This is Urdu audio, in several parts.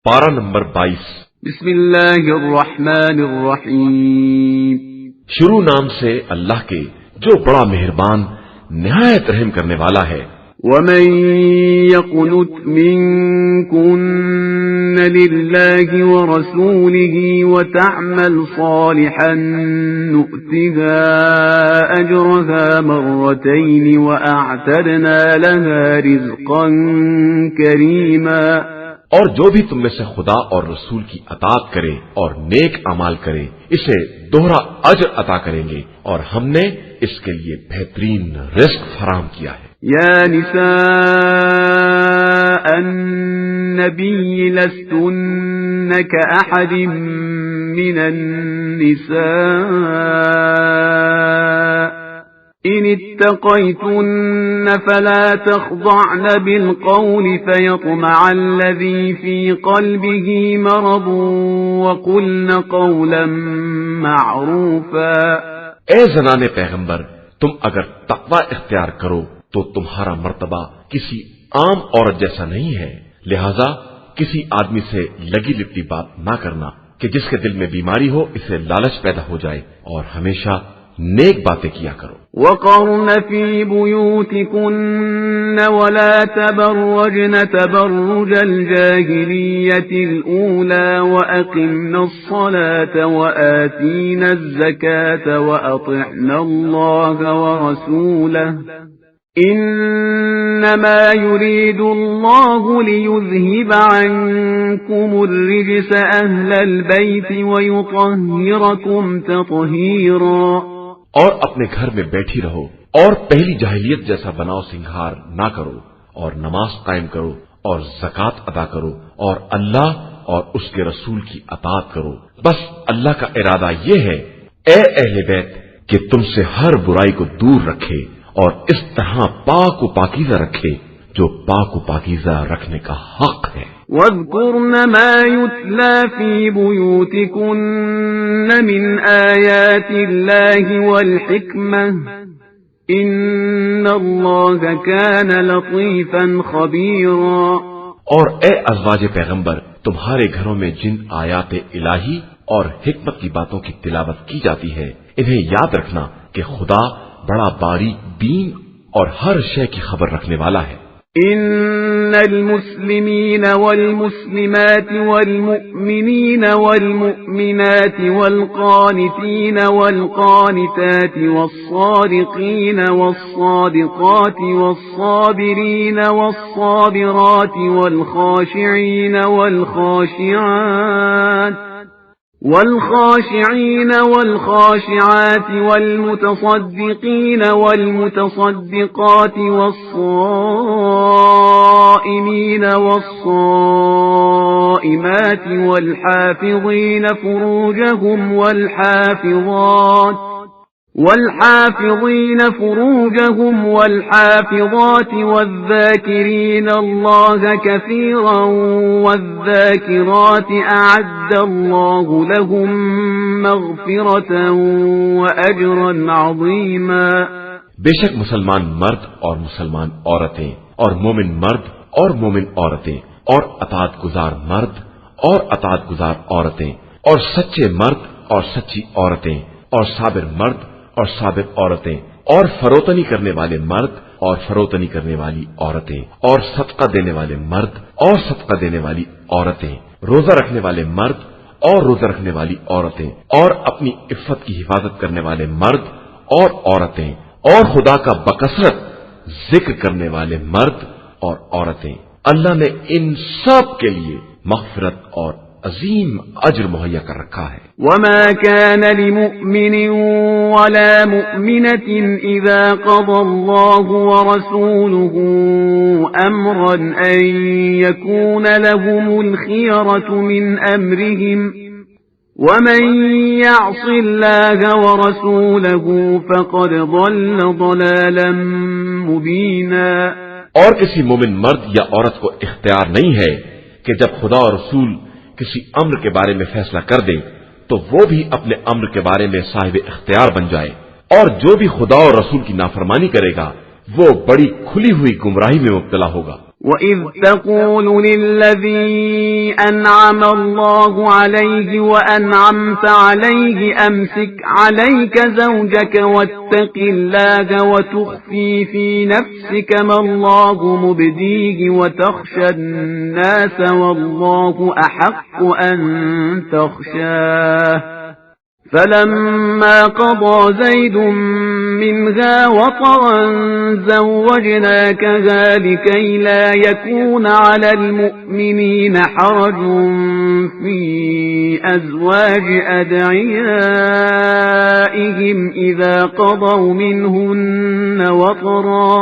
پارہ نمبر 22۔ بسم اللہ الرحمن الرحیم۔ شروع نام سے اللہ کے جو بڑا مہربان نہایت رحم کرنے والا ہے۔ ومن يقنت منكن لله ورسوله وتعمل صالحا نؤتها أجرها مرتين وأعتدنا لها رزقا كريما۔ اور جو بھی تم میں سے خدا اور رسول کی اطاعت کرے اور نیک اعمال کرے اسے دوہرا اجر عطا کریں گے، اور ہم نے اس کے لیے بہترین رزق فراہم کیا ہے۔ یا نساء النبی لستن كأحد من النساء إن اتقيتن فلا تخضعن بالقول فيطمع الذي في قلبه مرض وقلن قولا معروفا۔ اے زنان پیغمبر، تم اگر تقوی اختیار کرو تو تمہارا مرتبہ کسی عام عورت جیسا نہیں ہے، لہذا کسی آدمی سے لگی لپٹی بات نہ کرنا کہ جس کے دل میں بیماری ہو، اسے لالچ پیدا ہو جائے، اور ہمیشہ نیک باتیں کیا کرو۔ وقرن في بيوتكن ولا تبرجن تبرج الجاهلية الأولى وأقمن الصلاة وآتينا الزكاة وأطعنا الله ورسوله إنما يريد الله ليذهب عنكم الرجس أهل البيت ويطهركم تطهيرا۔ اور اپنے گھر میں بیٹھی رہو اور پہلی جاہلیت جیسا بناؤ سنگھار نہ کرو، اور نماز قائم کرو اور زکوٰۃ ادا کرو، اور اللہ اور اس کے رسول کی اطاعت کرو۔ بس اللہ کا ارادہ یہ ہے اے اہل بیت کہ تم سے ہر برائی کو دور رکھے اور اس طرح پاک و پاکیزہ رکھے جو پاک و پاکیزہ رکھنے کا حق ہے۔ وَاذْكُرْنَ مَا يُتْلَى فِي بُيُوتِكُنَّ مِنْ آيَاتِ اللَّهِ وَالْحِكْمَةِ إِنَّ اللَّهَ كَانَ لَطِيفًا خَبِيرًا۔ اور اے ازواج پیغمبر، تمہارے گھروں میں جن آیات الہی اور حکمت کی باتوں کی تلاوت کی جاتی ہے انہیں یاد رکھنا کہ خدا بڑا باریک بین اور ہر شے کی خبر رکھنے والا ہے۔ ان المسلمین والمسلمات والمؤمنین والمؤمنات والقانتین والقانتات والصادقین والصادقات والصابرین والصابرات والخاشعین والخاشعين والخاشعات والمتصدقين والمتصدقات والصائمين والصائمات والحافظين فروجهم والحافظات والذاكرين الله كثيرا والذاكرات أعد الله لهم مغفرة وأجرا عظيما۔ بے شک مسلمان مرد اور مسلمان عورتیں اور مومن مرد اور مومن عورتیں اور اطاعت گزار مرد اور اطاعت گزار عورتیں اور سچے مرد اور سچی عورتیں اور صابر مرد اور صابر عورتیں اور فروتنی کرنے والے مرد اور فروتنی کرنے والی عورتیں اور صدقہ دینے والے مرد اور صدقہ دینے والی عورتیں، روزہ رکھنے والے مرد اور روزہ رکھنے والی عورتیں، اور اپنی عفت کی حفاظت کرنے والے مرد اور عورتیں، اور خدا کا بکثرت ذکر کرنے والے مرد اور عورتیں۔ اللہ نے ان سب کے لیے مغفرت اور عظیم اجر مہیا کر رکھا ہے۔ وما كان لمؤمن ولا مؤمنة إذا قضى الله ورسوله أمرا أن يكون لهم الخيرة من أمرهم ومن يعص الله ورسوله فقد ضل ضلالا مبينا۔ اور کسی مومن مرد یا عورت کو اختیار نہیں ہے کہ جب خدا اور رسول کسی امر کے بارے میں فیصلہ کر دے تو وہ بھی اپنے امر کے بارے میں صاحب اختیار بن جائے، اور جو بھی خدا اور رسول کی نافرمانی کرے گا وہ بڑی کھلی ہوئی گمراہی میں مبتلا ہوگا۔ وَإِذْ تَقُولُ لِلَّذِي أَنْعَمَ اللَّهُ عَلَيْهِ وَأَنْعَمْتَ عَلَيْهِ أَمْسِكْ عَلَيْكَ زَوْجَكَ وَاتَّقِ اللَّهَ وَتُخْفِي فِي نَفْسِكَ مَا اللَّهُ مُبْدِيهِ وَتَخْشَى النَّاسَ وَاللَّهُ أَحَقُّ أَن تَخْشَاهُ فَلَمَّا قَضَى زَيْدٌ مِنْهَا وَطَرًا زَوَّجْنَاكَهَا لِكَيْ لَا يَكُونَ عَلَى الْمُؤْمِنِينَ حَرَجٌ فِي أَزْوَاجِ أَدْعِيَائِهِمْ إِذَا قَضَوْا مِنْهُنَّ وَطَرًا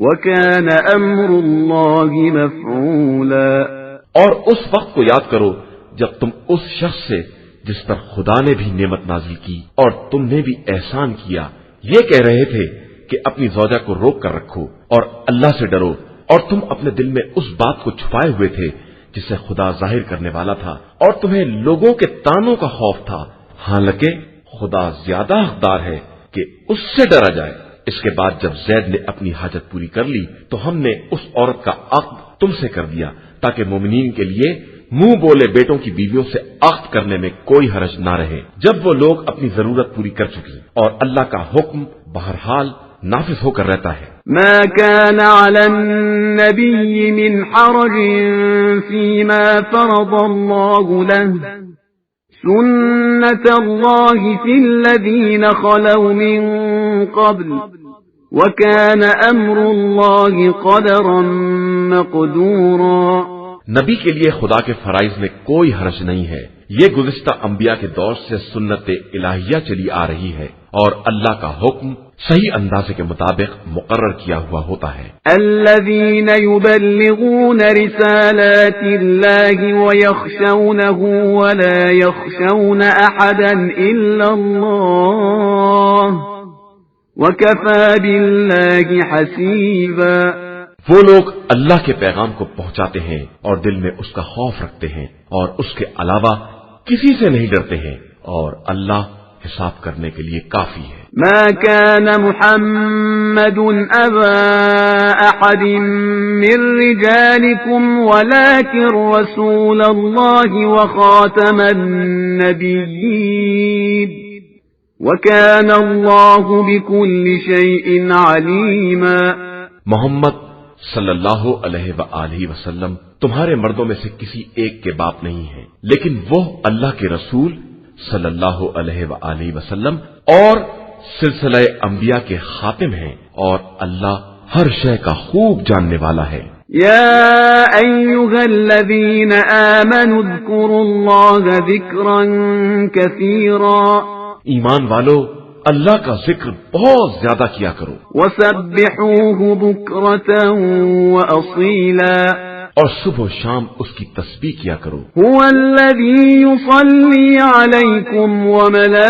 وَكَانَ أَمْرُ اللَّهِ مَفْعُولًا۔ اور اس وقت کو یاد کرو جب تم اس شخص سے جس پر خدا نے بھی نعمت نازل کی اور تم نے بھی احسان کیا یہ کہہ رہے تھے کہ اپنی زوجہ کو روک کر رکھو اور اللہ سے ڈرو، اور تم اپنے دل میں اس بات کو چھپائے ہوئے تھے جسے خدا ظاہر کرنے والا تھا، اور تمہیں لوگوں کے تانوں کا خوف تھا، حالانکہ خدا زیادہ حقدار ہے کہ اس سے ڈرا جائے۔ اس کے بعد جب زید نے اپنی حاجت پوری کر لی تو ہم نے اس عورت کا عقد تم سے کر دیا تاکہ مومنین کے لیے منہ بولے بیٹوں کی بیویوں سے عقد کرنے میں کوئی حرج نہ رہے جب وہ لوگ اپنی ضرورت پوری کر چکی، اور اللہ کا حکم بہرحال نافذ ہو کر رہتا ہے۔ ما كان على النبي من حرج فيما فرض الله له سنة الله في الذين خلوا من قبل وكان أمر الله قدرا مقدورا۔ نبی کے لیے خدا کے فرائض میں کوئی حرج نہیں ہے، یہ گزشتہ انبیاء کے دور سے سنت الہیہ چلی آ رہی ہے، اور اللہ کا حکم صحیح اندازے کے مطابق مقرر کیا ہوا ہوتا ہے۔ الذين يبلغون رسالات الله ويخشونه ولا يخشون أحدا إلا الله وكفى بالله حسيبا۔ وہ لوگ اللہ کے پیغام کو پہنچاتے ہیں اور دل میں اس کا خوف رکھتے ہیں اور اس کے علاوہ کسی سے نہیں ڈرتے ہیں، اور اللہ حساب کرنے کے لیے کافی ہے۔ ما كان محمد أبا أحد من رجالكم ولكن رسول الله وخاتم النبيين وكان الله بكل شيء عليما۔ محمد صلی اللہ علیہ وآلہ وسلم تمہارے مردوں میں سے کسی ایک کے باپ نہیں ہے، لیکن وہ اللہ کے رسول صلی اللہ علیہ وآلہ وسلم اور سلسلہ انبیاء کے خاتم ہیں، اور اللہ ہر شے کا خوب جاننے والا ہے۔ یا ایھا الذین آمنوا اذکروا اللہ ذکرا کثیرا۔ ایمان والو اللہ کا ذکر بہت زیادہ کیا کرو، وسبحوہ بکرۃ واصیلا، اور صبح و شام اس کی تسبیح کیا کرو۔ هو الذی یصلی علیکم وملائکته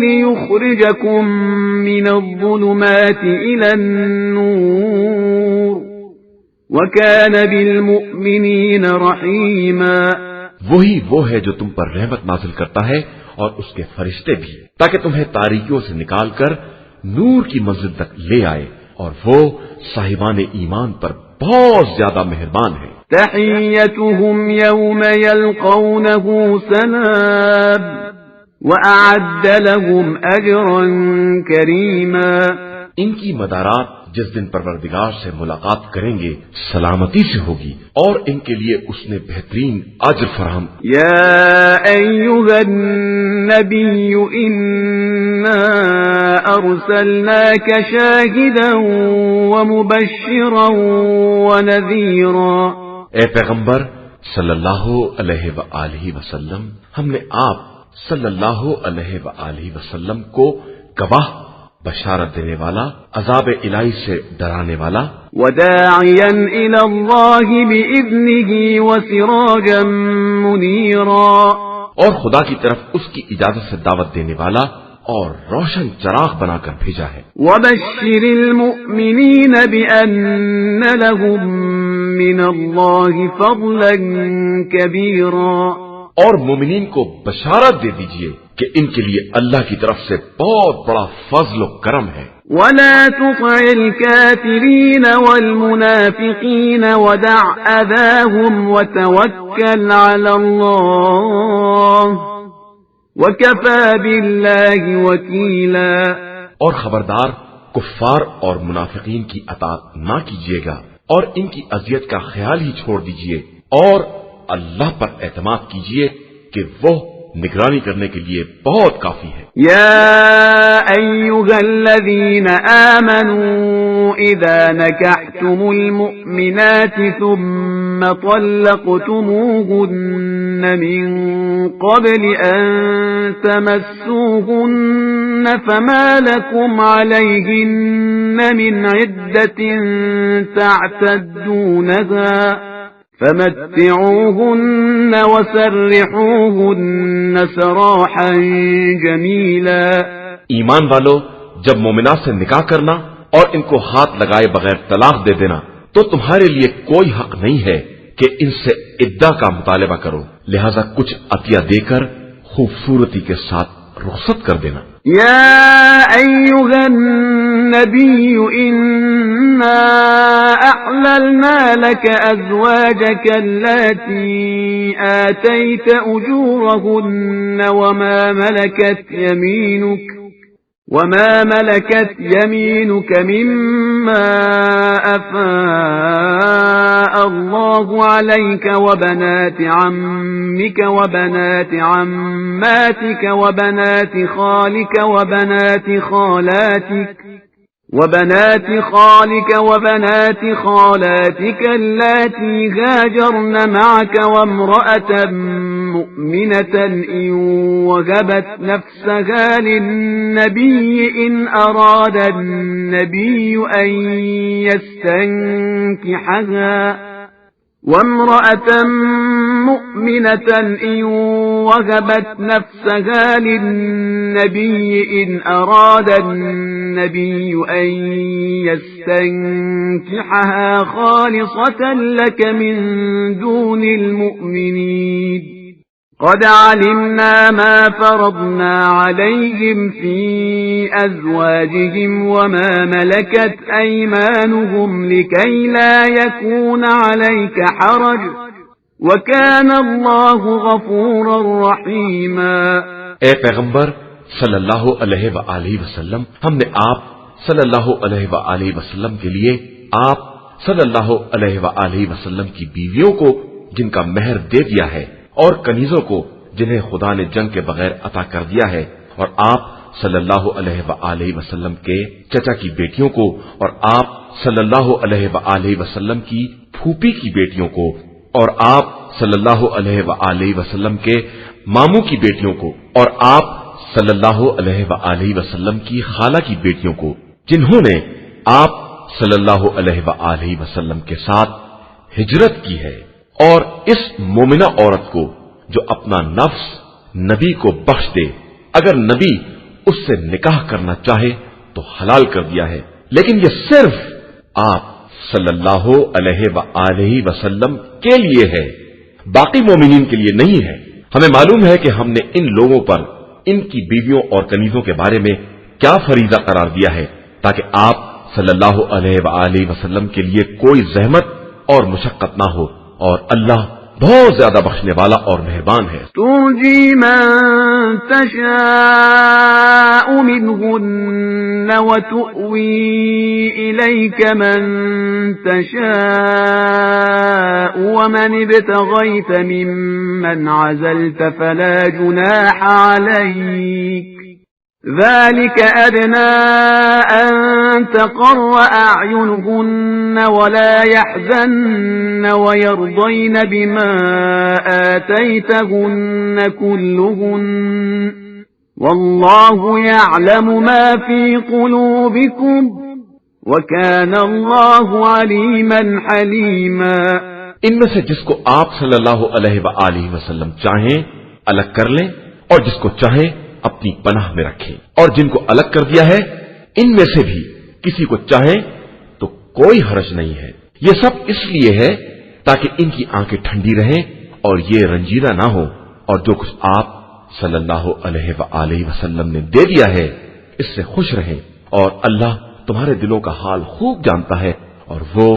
لیخرجکم من الظلمات الی النور وکان بالمؤمنین رحیما۔ وہی وہ ہے جو تم پر رحمت نازل کرتا ہے اور اس کے فرشتے بھی، تاکہ تمہیں تاریکیوں سے نکال کر نور کی منزل تک لے آئے، اور وہ صاحبان ایمان پر بہت زیادہ مہربان ہے۔ تحیتهم یوم یلقونه سلام وأعد لهم اجرا کریما۔ ان کی مدارات جس دن پروردگار سے ملاقات کریں گے سلامتی سے ہوگی، اور ان کے لیے اس نے بہترین اجر فراہم۔ یا ایھا النبی انا ارسلناک شاہدا ومبشرا ونذیرا۔ اے پیغمبر صلی اللہ علیہ وآلہ وسلم، ہم نے آپ صلی اللہ علیہ وآلہ وسلم کو گواہ، بشارت دینے والا، عذاب الہی سے ڈرانے والا، وداعیا الی اللہ باذنہ وسراجا منیرا، اور خدا کی طرف اس کی اجازت سے دعوت دینے والا اور روشن چراغ بنا کر بھیجا ہے۔ وبشر المؤمنین بان لهم من اللہ فضلا کبیرا، اور مومنین کو بشارت دے دیجئے کہ ان کے لیے اللہ کی طرف سے بہت بڑا فضل و کرم ہے۔ ولا تطع الكافرين والمنافقين ودع أذاهم وتوكل على الله وكفى بالله وكيلا۔ اور خبردار کفار اور منافقین کی اطاعت نہ کیجیے گا اور ان کی اذیت کا خیال ہی چھوڑ دیجیے، اور اللہ پر اعتماد کیجیے کہ وہ نگرانی کرنے کے لیے بہت کافی ہے۔ يا أيها الذين آمنوا إذا نكحتم المؤمنات ثم طلقتموهن من قبل أن تمسوهن فما لكم عليهن من عدة تعتدونها فمتعوهن وسرحوهن سراحا جميلا۔ ایمان والو، جب مومنات سے نکاح کرنا اور ان کو ہاتھ لگائے بغیر طلاق دے دینا تو تمہارے لیے کوئی حق نہیں ہے کہ ان سے عدہ کا مطالبہ کرو، لہذا کچھ عطیہ دے کر خوبصورتی کے ساتھ رخصت کر دینا۔ يا أيها النبي إنا أحللنا لك أزواجك التي آتيت أجورهن وما ملكت يمينك مما أفاء الله عليك وبنات عمك وبنات عماتك وبنات خالك وبنات خالاتك اللاتي هاجرن معك وامرأة مؤمنة إن وهبت نفسها للنبي إن أراد النبي أن يستنكحها وامرأة مؤمنة إن وهبت نفسها للنبي إن أراد النبي أن يستنكحها خالصة لك من دون المؤمنين قد علمنا ما فرضنا عليهم في أزواجهم وما ملكت أيمانهم لكي لا يكون عليك حرج وكان الله غفورا رحيما۔ اے پیغمبر صلی اللہ علیہ وآلہ وسلم، ہم نے آپ صلی اللہ علیہ وآلہ وسلم کے لیے آپ صلی اللہ علیہ وآلہ وسلم کی بیویوں کو جن کا مہر دے دیا ہے، اور کنیزوں کو جنہیں خدا نے جنگ کے بغیر عطا کر دیا ہے، اور آپ صلی اللہ علیہ وآلہ وسلم کے چچا کی بیٹیوں کو، اور آپ صلی اللہ علیہ وآلہ وسلم کی پھوپھی کی بیٹیوں کو، اور آپ صلی اللہ علیہ وآلہ وسلم کے ماموں کی بیٹیوں کو، اور آپ صلی اللہ علیہ وآلہ وسلم کی خالہ کی بیٹیوں کو، جنہوں نے آپ صلی اللہ علیہ وآلہ وسلم کے ساتھ ہجرت کی ہے، اور اس مومنہ عورت کو جو اپنا نفس نبی کو بخش دے، اگر نبی اس سے نکاح کرنا چاہے تو حلال کر دیا ہے، لیکن یہ صرف آپ صلی اللہ علیہ وآلہ وسلم کے لیے ہے، باقی مومنین کے لیے نہیں ہے۔ ہمیں معلوم ہے کہ ہم نے ان لوگوں پر ان کی بیویوں اور کنیزوں کے بارے میں کیا فریضہ قرار دیا ہے، تاکہ آپ صلی اللہ علیہ وآلہ وسلم کے لیے کوئی زحمت اور مشقت نہ ہو، اور اللہ بہت زیادہ بخشنے والا اور مہربان ہے۔ ترجی من تشاء منهن وتؤوی الیک من تشاء ومن ابتغیت ممن عزلت فلا جناح علیک ذلك أدنى أن تقر أعينهن ولا يحزن ويرضين بما آتيتهن كلهن والله يعلم ما في قلوبكم وكان الله عليما حليما۔ ان میں سے جس کو آپ صلی اللہ علیہ وآلہ وسلم چاہیں الگ کر لیں، اور جس کو چاہیں اپنی پناہ میں رکھیں، اور جن کو الگ کر دیا ہے ان میں سے بھی کسی کو چاہیں تو کوئی حرج نہیں ہے۔ یہ سب اس لیے ہے تاکہ ان کی آنکھیں ٹھنڈی رہیں اور یہ رنجیدہ نہ ہو، اور جو کچھ آپ صلی اللہ علیہ وآلہ وسلم نے دے دیا ہے، اس سے خوش رہیں، اور اللہ تمہارے دلوں کا حال خوب جانتا ہے، اور وہ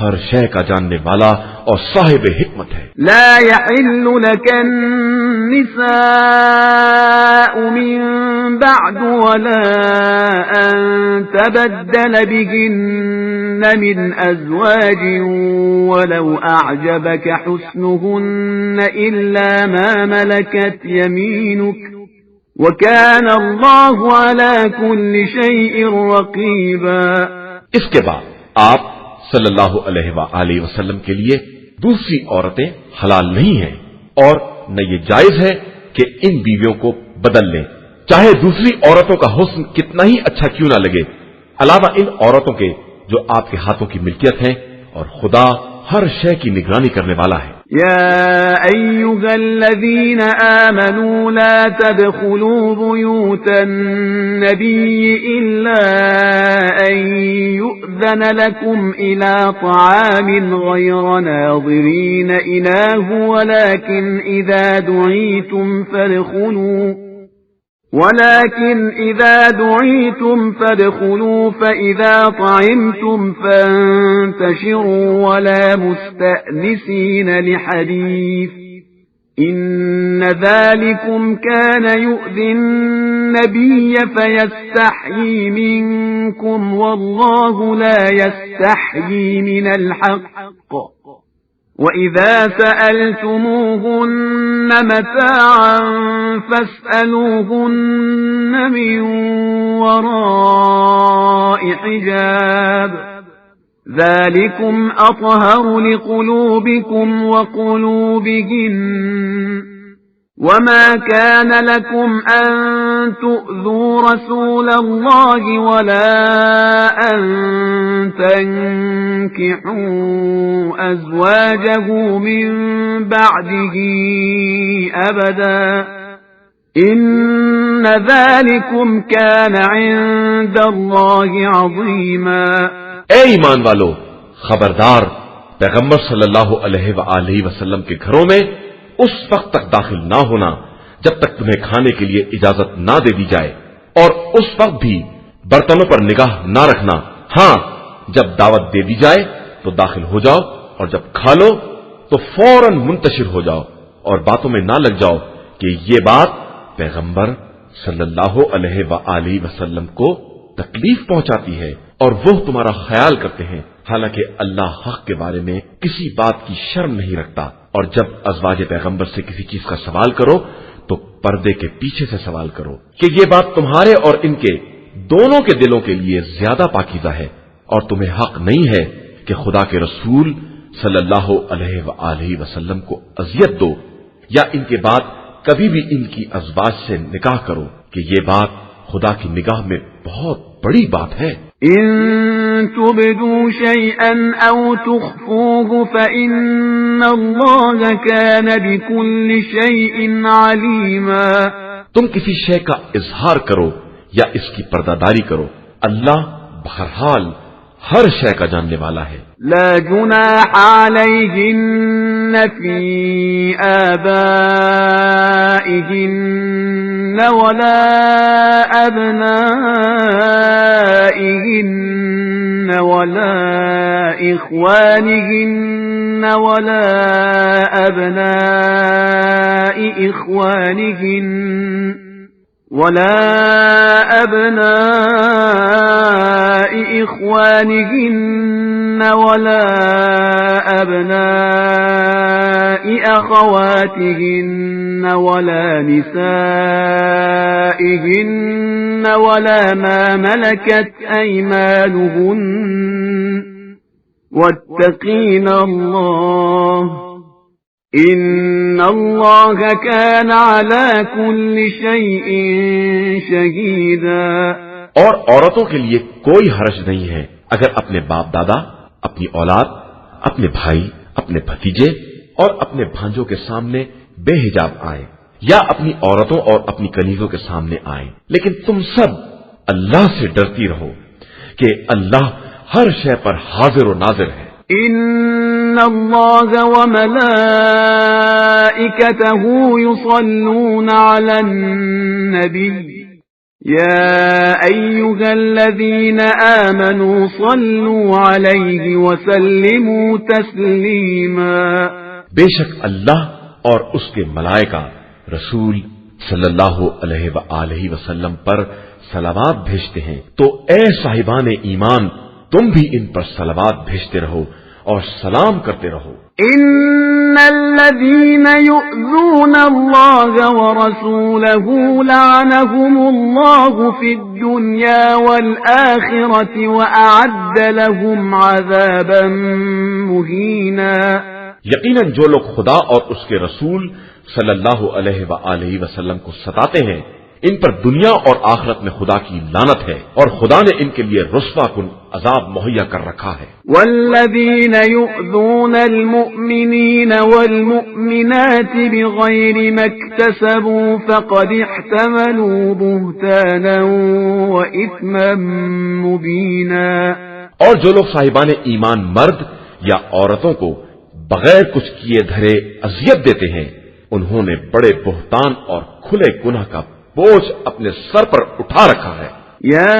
ہر شے کا جاننے والا اور صاحب حکمت ہے۔ لا يحل لك النساء من بعد ولا أن تبدل بهن من أزواج ولو أعجبك حسنهن إلا ما ملكت يمينك وكان الله على كل شيء رقيبا۔ اس کے بعد آپ صلی اللہ علیہ وآلہ وسلم کے لیے دوسری عورتیں حلال نہیں ہیں، اور نہ یہ جائز ہے کہ ان بیویوں کو بدل لیں، چاہے دوسری عورتوں کا حسن کتنا ہی اچھا کیوں نہ لگے، علاوہ ان عورتوں کے جو آپ کے ہاتھوں کی ملکیت ہیں، اور خدا ہر شے کی نگرانی کرنے والا ہے۔ يا أيها الذين آمنوا لا تدخلوا بيوت النبي إلا أن يؤذن لكم إلى طعام غير ناظرين إناه ولكن إذا دعيتم فادخلوا فإذا طعمتم فانتشروا ولا مستأنسين لحديث إن ذلكم كان يؤذي النبي فيستحيي منكم والله لا يستحيي من الحق وَإِذَا سَأَلْتُمُوهُنَّ مَتَاعًا فَاسْأَلُوهُنَّ مِنْ وَرَاءِ حِجَابٍ ذَلِكُمْ أَطْهَرُ لِقُلُوبِكُمْ وَقُلُوبِهِنَّ وَمَا كَانَ لَكُمْ أَن تُؤْذُوا رَسُولَ اللَّهِ وَلَا أَن تَنكِحُوا أَزْوَاجَهُ مِن بَعْدِهِ أَبَدًا إِنَّ ذَلِكُمْ كَانَ عِندَ اللَّهِ عَظِيمًا۔ اے ایمان والو، خبردار، پیغمبر صلی اللہ علیہ وآلہ وسلم کے گھروں میں اس وقت تک داخل نہ ہونا جب تک تمہیں کھانے کے لیے اجازت نہ دے دی جائے، اور اس وقت بھی برتنوں پر نگاہ نہ رکھنا، ہاں جب دعوت دے دی جائے تو داخل ہو جاؤ، اور جب کھا لو تو فوراً منتشر ہو جاؤ، اور باتوں میں نہ لگ جاؤ کہ یہ بات پیغمبر صلی اللہ علیہ وآلہ وسلم کو تکلیف پہنچاتی ہے اور وہ تمہارا خیال کرتے ہیں، حالانکہ اللہ حق کے بارے میں کسی بات کی شرم نہیں رکھتا۔ اور جب ازواج پیغمبر سے کسی چیز کا سوال کرو تو پردے کے پیچھے سے سوال کرو کہ یہ بات تمہارے اور ان کے دونوں کے دلوں کے لیے زیادہ پاکیزہ ہے، اور تمہیں حق نہیں ہے کہ خدا کے رسول صلی اللہ علیہ وآلہ وسلم کو اذیت دو یا ان کے بعد کبھی بھی ان کی ازواج سے نکاح کرو، کہ یہ بات خدا کی نگاہ میں بہت بڑی بات ہے۔ إن تبدوا شيئا أو تخفوه فإن الله كان بكل شيء عليما۔ تم کسی شے کا اظہار کرو یا اس کی پردہ داری کرو، اللہ بہرحال ہر شے کا جاننے والا ہے۔ لا جناح عليهن في آبائهن ولا أبنائهن ولا إخوانهن ولا أبناء إخوانهن ولا أبناء إخوانهن ولا أبناء أخواتهن ولا نسائهن ولا ما ملكت أيمانهن واتقين الله إن الله كان على كل شيء شهيدا۔ اور عورتوں کے لیے کوئی حرج نہیں ہے اگر اپنے باپ دادا، اپنی اولاد، اپنے بھائی، اپنے بھتیجے اور اپنے بھانجوں کے سامنے بے حجاب آئیں، یا اپنی عورتوں اور اپنی کنیزوں کے سامنے آئیں، لیکن تم سب اللہ سے ڈرتی رہو کہ اللہ ہر شے پر حاضر و ناظر ہے۔ إن الله وملائكته يصلون على النبي يا أيها الذين آمنوا صلوا عليه وسلموا تسليما. بے شک اللہ اور اس کے ملائکہ رسول صلی اللہ علیہ وآلہ وسلم پر صلوات بھیجتے ہیں، تو اے صاحبان ایمان تم بھی ان پر صلوات بھیجتے رہو اور سلام کرتے رہو. ان الذين يؤذون الله ورسوله لعنهم الله في الدنيا والآخرة وأعد لهم عذابا مهينا. یقیناً جو لوگ خدا اور اس کے رسول صلی اللہ علیہ وآلہ وسلم کو ستاتے ہیں ان پر دنیا اور آخرت میں خدا کی لعنت ہے، اور خدا نے ان کے لیے رسوا کن عذاب مہیا کر رکھا ہے. والذین یؤذون المؤمنین والمؤمنات بغیر ما اکتسبوا فقد احتملوا بہتانا واثما مبینا. اور جو لوگ صاحبان ایمان مرد یا عورتوں کو بغیر کچھ کیے دھرے اذیت دیتے ہیں انہوں نے بڑے بہتان اور کھلے گناہ کا بوجھ اپنے سر پر اٹھا رکھا ہے. یا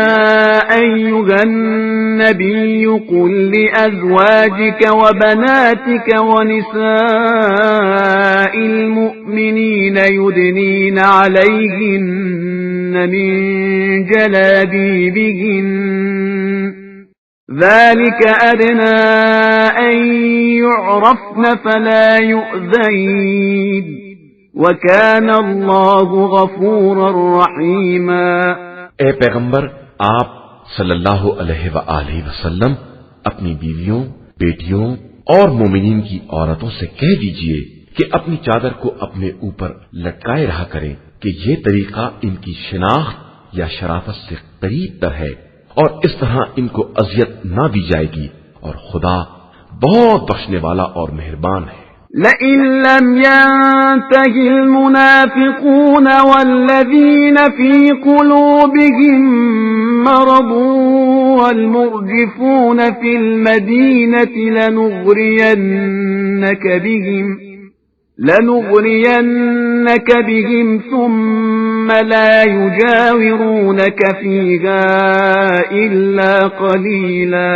ایھا النبی قل لأزواجک وبناتک ونساء المؤمنین یدنین علیہن من جلابیبہن ذلك أدنى أن يعرفن فلا يؤذين وكان الله غفورا رحيما. اے پیغمبر آپ صلی اللہ علیہ وآلہ وسلم اپنی بیویوں، بیٹیوں اور مومنین کی عورتوں سے کہہ دیجئے کہ اپنی چادر کو اپنے اوپر لٹکائے رہا کریں کہ یہ طریقہ ان کی شناخت یا شرافت سے قریب تر ہے، اور اس طرح ان کو اذیت نہ دی جائے گی، اور خدا بہت بخشنے والا اور مہربان ہے. لئن لم ينته المنافقون والذين في قلوبهم مرض والمرجفون في المدينة لنغرينك بهم ثم لا يجاورونك فيها إلا قليلا.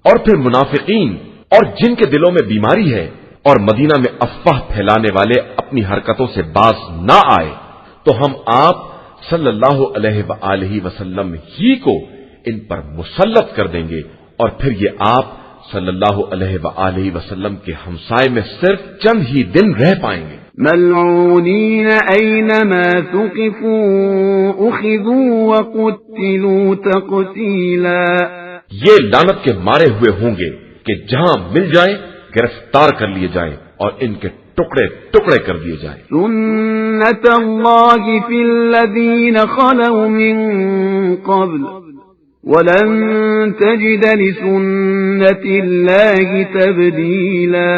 اور پھر منافقین اور جن کے دلوں میں بیماری ہے اور مدینہ میں افواہ پھیلانے والے اپنی حرکتوں سے باز نہ آئے تو ہم آپ صلی اللہ علیہ وآلہ وسلم ہی کو ان پر مسلط کر دیں گے، اور پھر یہ آپ صلی اللہ علیہ وآلہ وسلم کے ہمسائے میں صرف چند ہی دن رہ پائیں گے. ملعونین اینما ثقفوا اخذوا وقتلوا تقتیلا. یہ لعنت کے مارے ہوئے ہوں گے کہ جہاں مل جائیں گرفتار کر لیے جائیں اور ان کے ٹکڑے ٹکڑے کر دیے جائیں. سنت اللہ فی الذین خلوا من قبل وَلَن تَجِدَ لِسُنَّتِ اللَّهِ تَبْدِيلًا.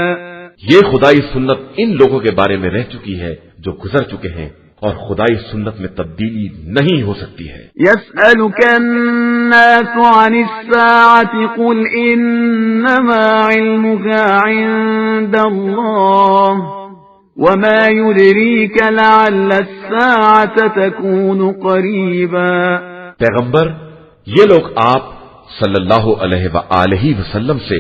یہ خدائی سنت ان لوگوں کے بارے میں رہ چکی ہے جو گزر چکے ہیں، اور خدائی سنت میں تبدیلی نہیں ہو سکتی ہے. يَسْأَلُكَ النَّاسُ عَنِ السَّاعَةِ قُلْ إِنَّمَا عِلْمُهَا عِندَ اللَّهِ وَمَا يُدْرِيكَ لَعَلَّ السَّاعَةَ تَكُونُ قَرِيبًا. پیغمبر یہ لوگ آپ صلی اللہ علیہ وآلہ وسلم سے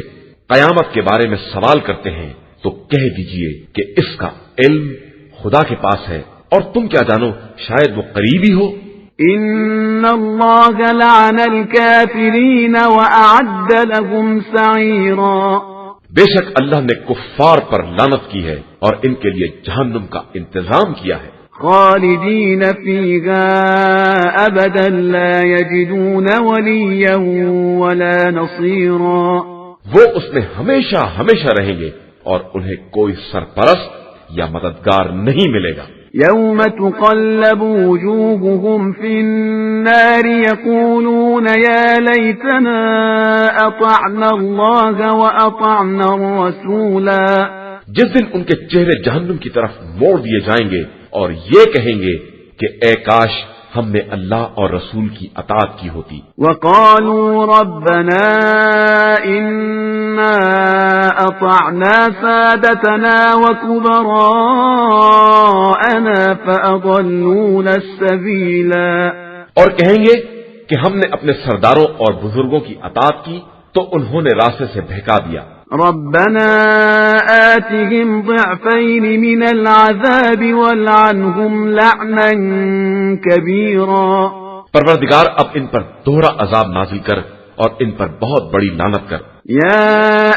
قیامت کے بارے میں سوال کرتے ہیں تو کہہ دیجئے کہ اس کا علم خدا کے پاس ہے، اور تم کیا جانو شاید وہ قریبی ہو. ان اللہ لعن الکافرین واعد لهم سعیرا. بے شک اللہ نے کفار پر لعنت کی ہے اور ان کے لیے جہنم کا انتظام کیا ہے. خالدین فیہا ابدا لا یجدون ولیا ولا نصیرا. وہ اس میں ہمیشہ ہمیشہ رہیں گے اور انہیں کوئی سرپرست یا مددگار نہیں ملے گا. یوم تقلب وجوہهم فی النار یقولون یا لیتنا اطعنا اللہ واطعنا الرسولا. جس دن ان کے چہرے جہنم کی طرف موڑ دیے جائیں گے اور یہ کہیں گے کہ اے کاش ہم نے اللہ اور رسول کی اطاعت کی ہوتی۔ وقالوا ربنا إنا أطعنا سادتنا وكبراءنا فأضلونا السبيلا، اور کہیں گے کہ ہم نے اپنے سرداروں اور بزرگوں کی اطاعت کی تو انہوں نے راستے سے بہکا دیا۔ ربنا آتهم ضعفين من العذاب والعنهم لعنا كبيرا، پروردگار اب ان پر دوہرا عذاب نازل کر اور ان پر بہت بڑی لعنت کر۔ يا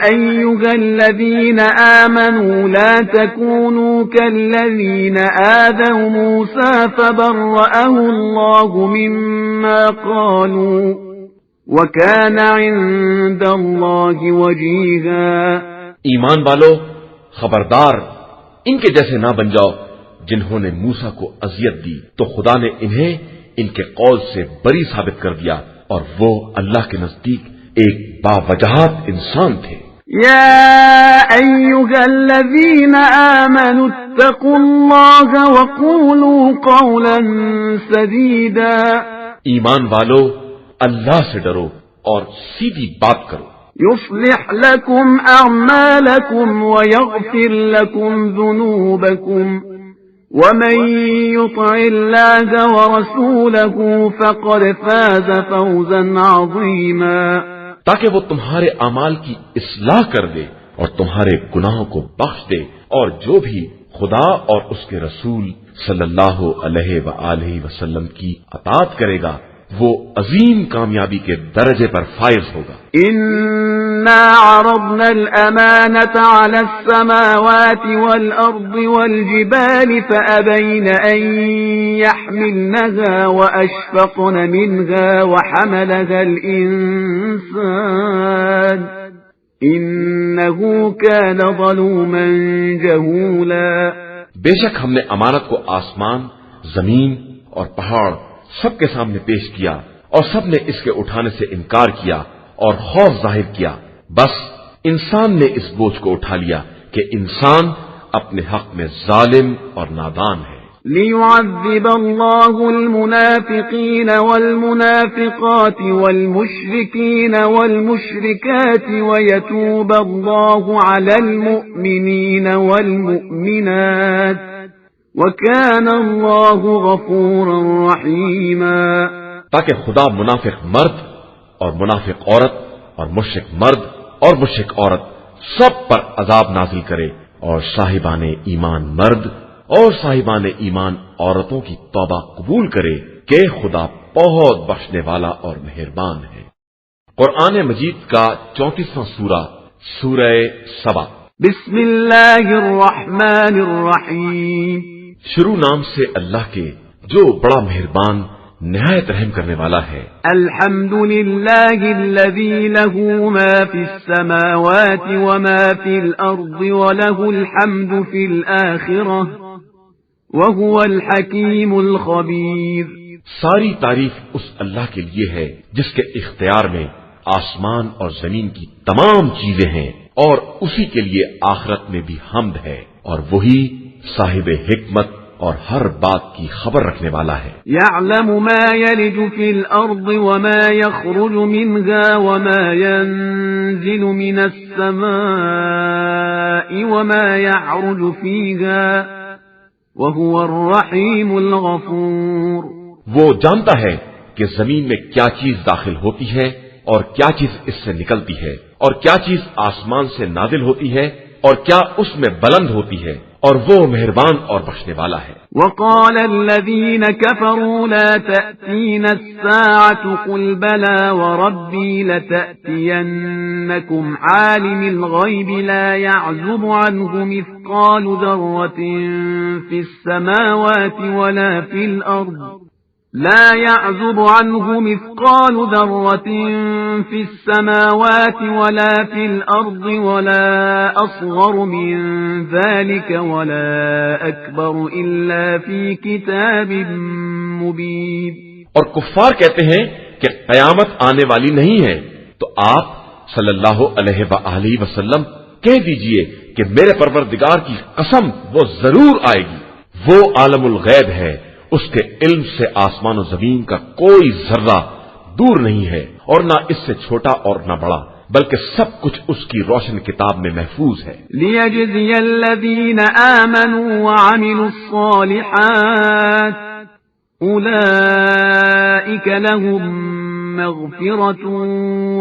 أيها الذين آمنوا لا تكونوا كالذين آذوا موسى فبرأه الله مما قالوا وَكَانَ عِندَ اللَّهِ وَجِيهًا، ایمان والو خبردار ان کے جیسے نہ بن جاؤ جنہوں نے موسیٰ کو اذیت دی تو خدا نے انہیں ان کے قول سے بری ثابت کر دیا اور وہ اللہ کے نزدیک ایک باوجہات انسان تھے۔ يا أيها الذين آمنوا اتقوا الله وقولوا قولا سديدا، ایمان والو اللہ سے ڈرو اور سیدھی بات کرو۔ يصلح لكم أعمالكم ويغفر لكم ذنوبكم ومن يطع الله ورسوله فقد فاز فوزا عظيما، تاکہ وہ تمہارے اعمال کی اصلاح کر دے اور تمہارے گناہوں کو بخش دے، اور جو بھی خدا اور اس کے رسول صلی اللہ علیہ وآلہ وسلم کی اطاعت کرے گا وہ عظیم کامیابی کے درجے پر فائز ہوگا۔ إنا عرضنا الأمانة على السماوات والأرض والجبال فأبين أن يحملنها وأشفقن منها وحملها الإنسان إنه كان ظلوما جهولا، بے شک ہم نے امانت کو آسمان، زمین اور پہاڑ سب کے سامنے پیش کیا اور سب نے اس کے اٹھانے سے انکار کیا اور خوف ظاہر کیا، بس انسان نے اس بوجھ کو اٹھا لیا کہ انسان اپنے حق میں ظالم اور نادان ہے۔ ليعذب الله المنافقين والمنافقات والمشركين والمشركات ويتوب الله على المؤمنين والمؤمنات وَكَانَ اللَّهُ غَفُورًا رَحِيمًا، تاکہ خدا منافق مرد اور منافق عورت اور مشرک مرد اور مشرک عورت سب پر عذاب نازل کرے اور صاحبان ایمان مرد اور صاحبان ایمان عورتوں کی توبہ قبول کرے کہ خدا بہت بخشنے والا اور مہربان ہے۔ قرآن مجید کا 34واں سورہ، سورہ سبا۔ بسم اللہ الرحمن الرحیم، شروع نام سے اللہ کے جو بڑا مہربان نہایت رحم کرنے والا ہے۔ الحمد للہ الذی لہ ما فی السماوات وما فی الارض وله الحمد فی الآخرہ وهو الحکیم الخبیر، ساری تعریف اس اللہ کے لیے ہے جس کے اختیار میں آسمان اور زمین کی تمام چیزیں ہیں اور اسی کے لیے آخرت میں بھی حمد ہے اور وہی صاحب حکمت اور ہر بات کی خبر رکھنے والا ہے۔ يعلم ما يلج في الأرض وما يخرج منها وما ينزل من السماء وما يعرج فيها وهو الرحيم الغفور، وہ جانتا ہے کہ زمین میں کیا چیز داخل ہوتی ہے اور کیا چیز اس سے نکلتی ہے اور کیا چیز آسمان سے نازل ہوتی ہے اور کیا اس میں بلند ہوتی ہے، اور وہ مہربان اور بخشنے والا ہے۔ وقال الذين كفروا لا تأتينا الساعة قل بلى وربي لتأتينكم عالم الغيب لا يعزب عنه مثقال ذرة في السماوات ولا في الأرض لا يعزب عنه مثقال ذرة في السماوات ولا في الأرض ولا أصغر من ذلك ولا أكبر إلا في كتاب مبين، اور کفار کہتے ہیں کہ قیامت آنے والی نہیں ہے تو آپ صلی اللہ علیہ وآلہ وسلم کہہ دیجئے کہ میرے پروردگار کی قسم وہ ضرور آئے گی، وہ عالم الغیب ہے اس کے علم سے آسمان و زمین کا کوئی ذرہ دور نہیں ہے اور نہ اس سے چھوٹا اور نہ بڑا، بلکہ سب کچھ اس کی روشن کتاب میں محفوظ ہے۔ لِيَجْزِيَ الَّذِينَ آمَنُوا وَعَمِلُوا الصَّالِحَاتِ أُولَئِكَ لَهُم مَّغْفِرَةٌ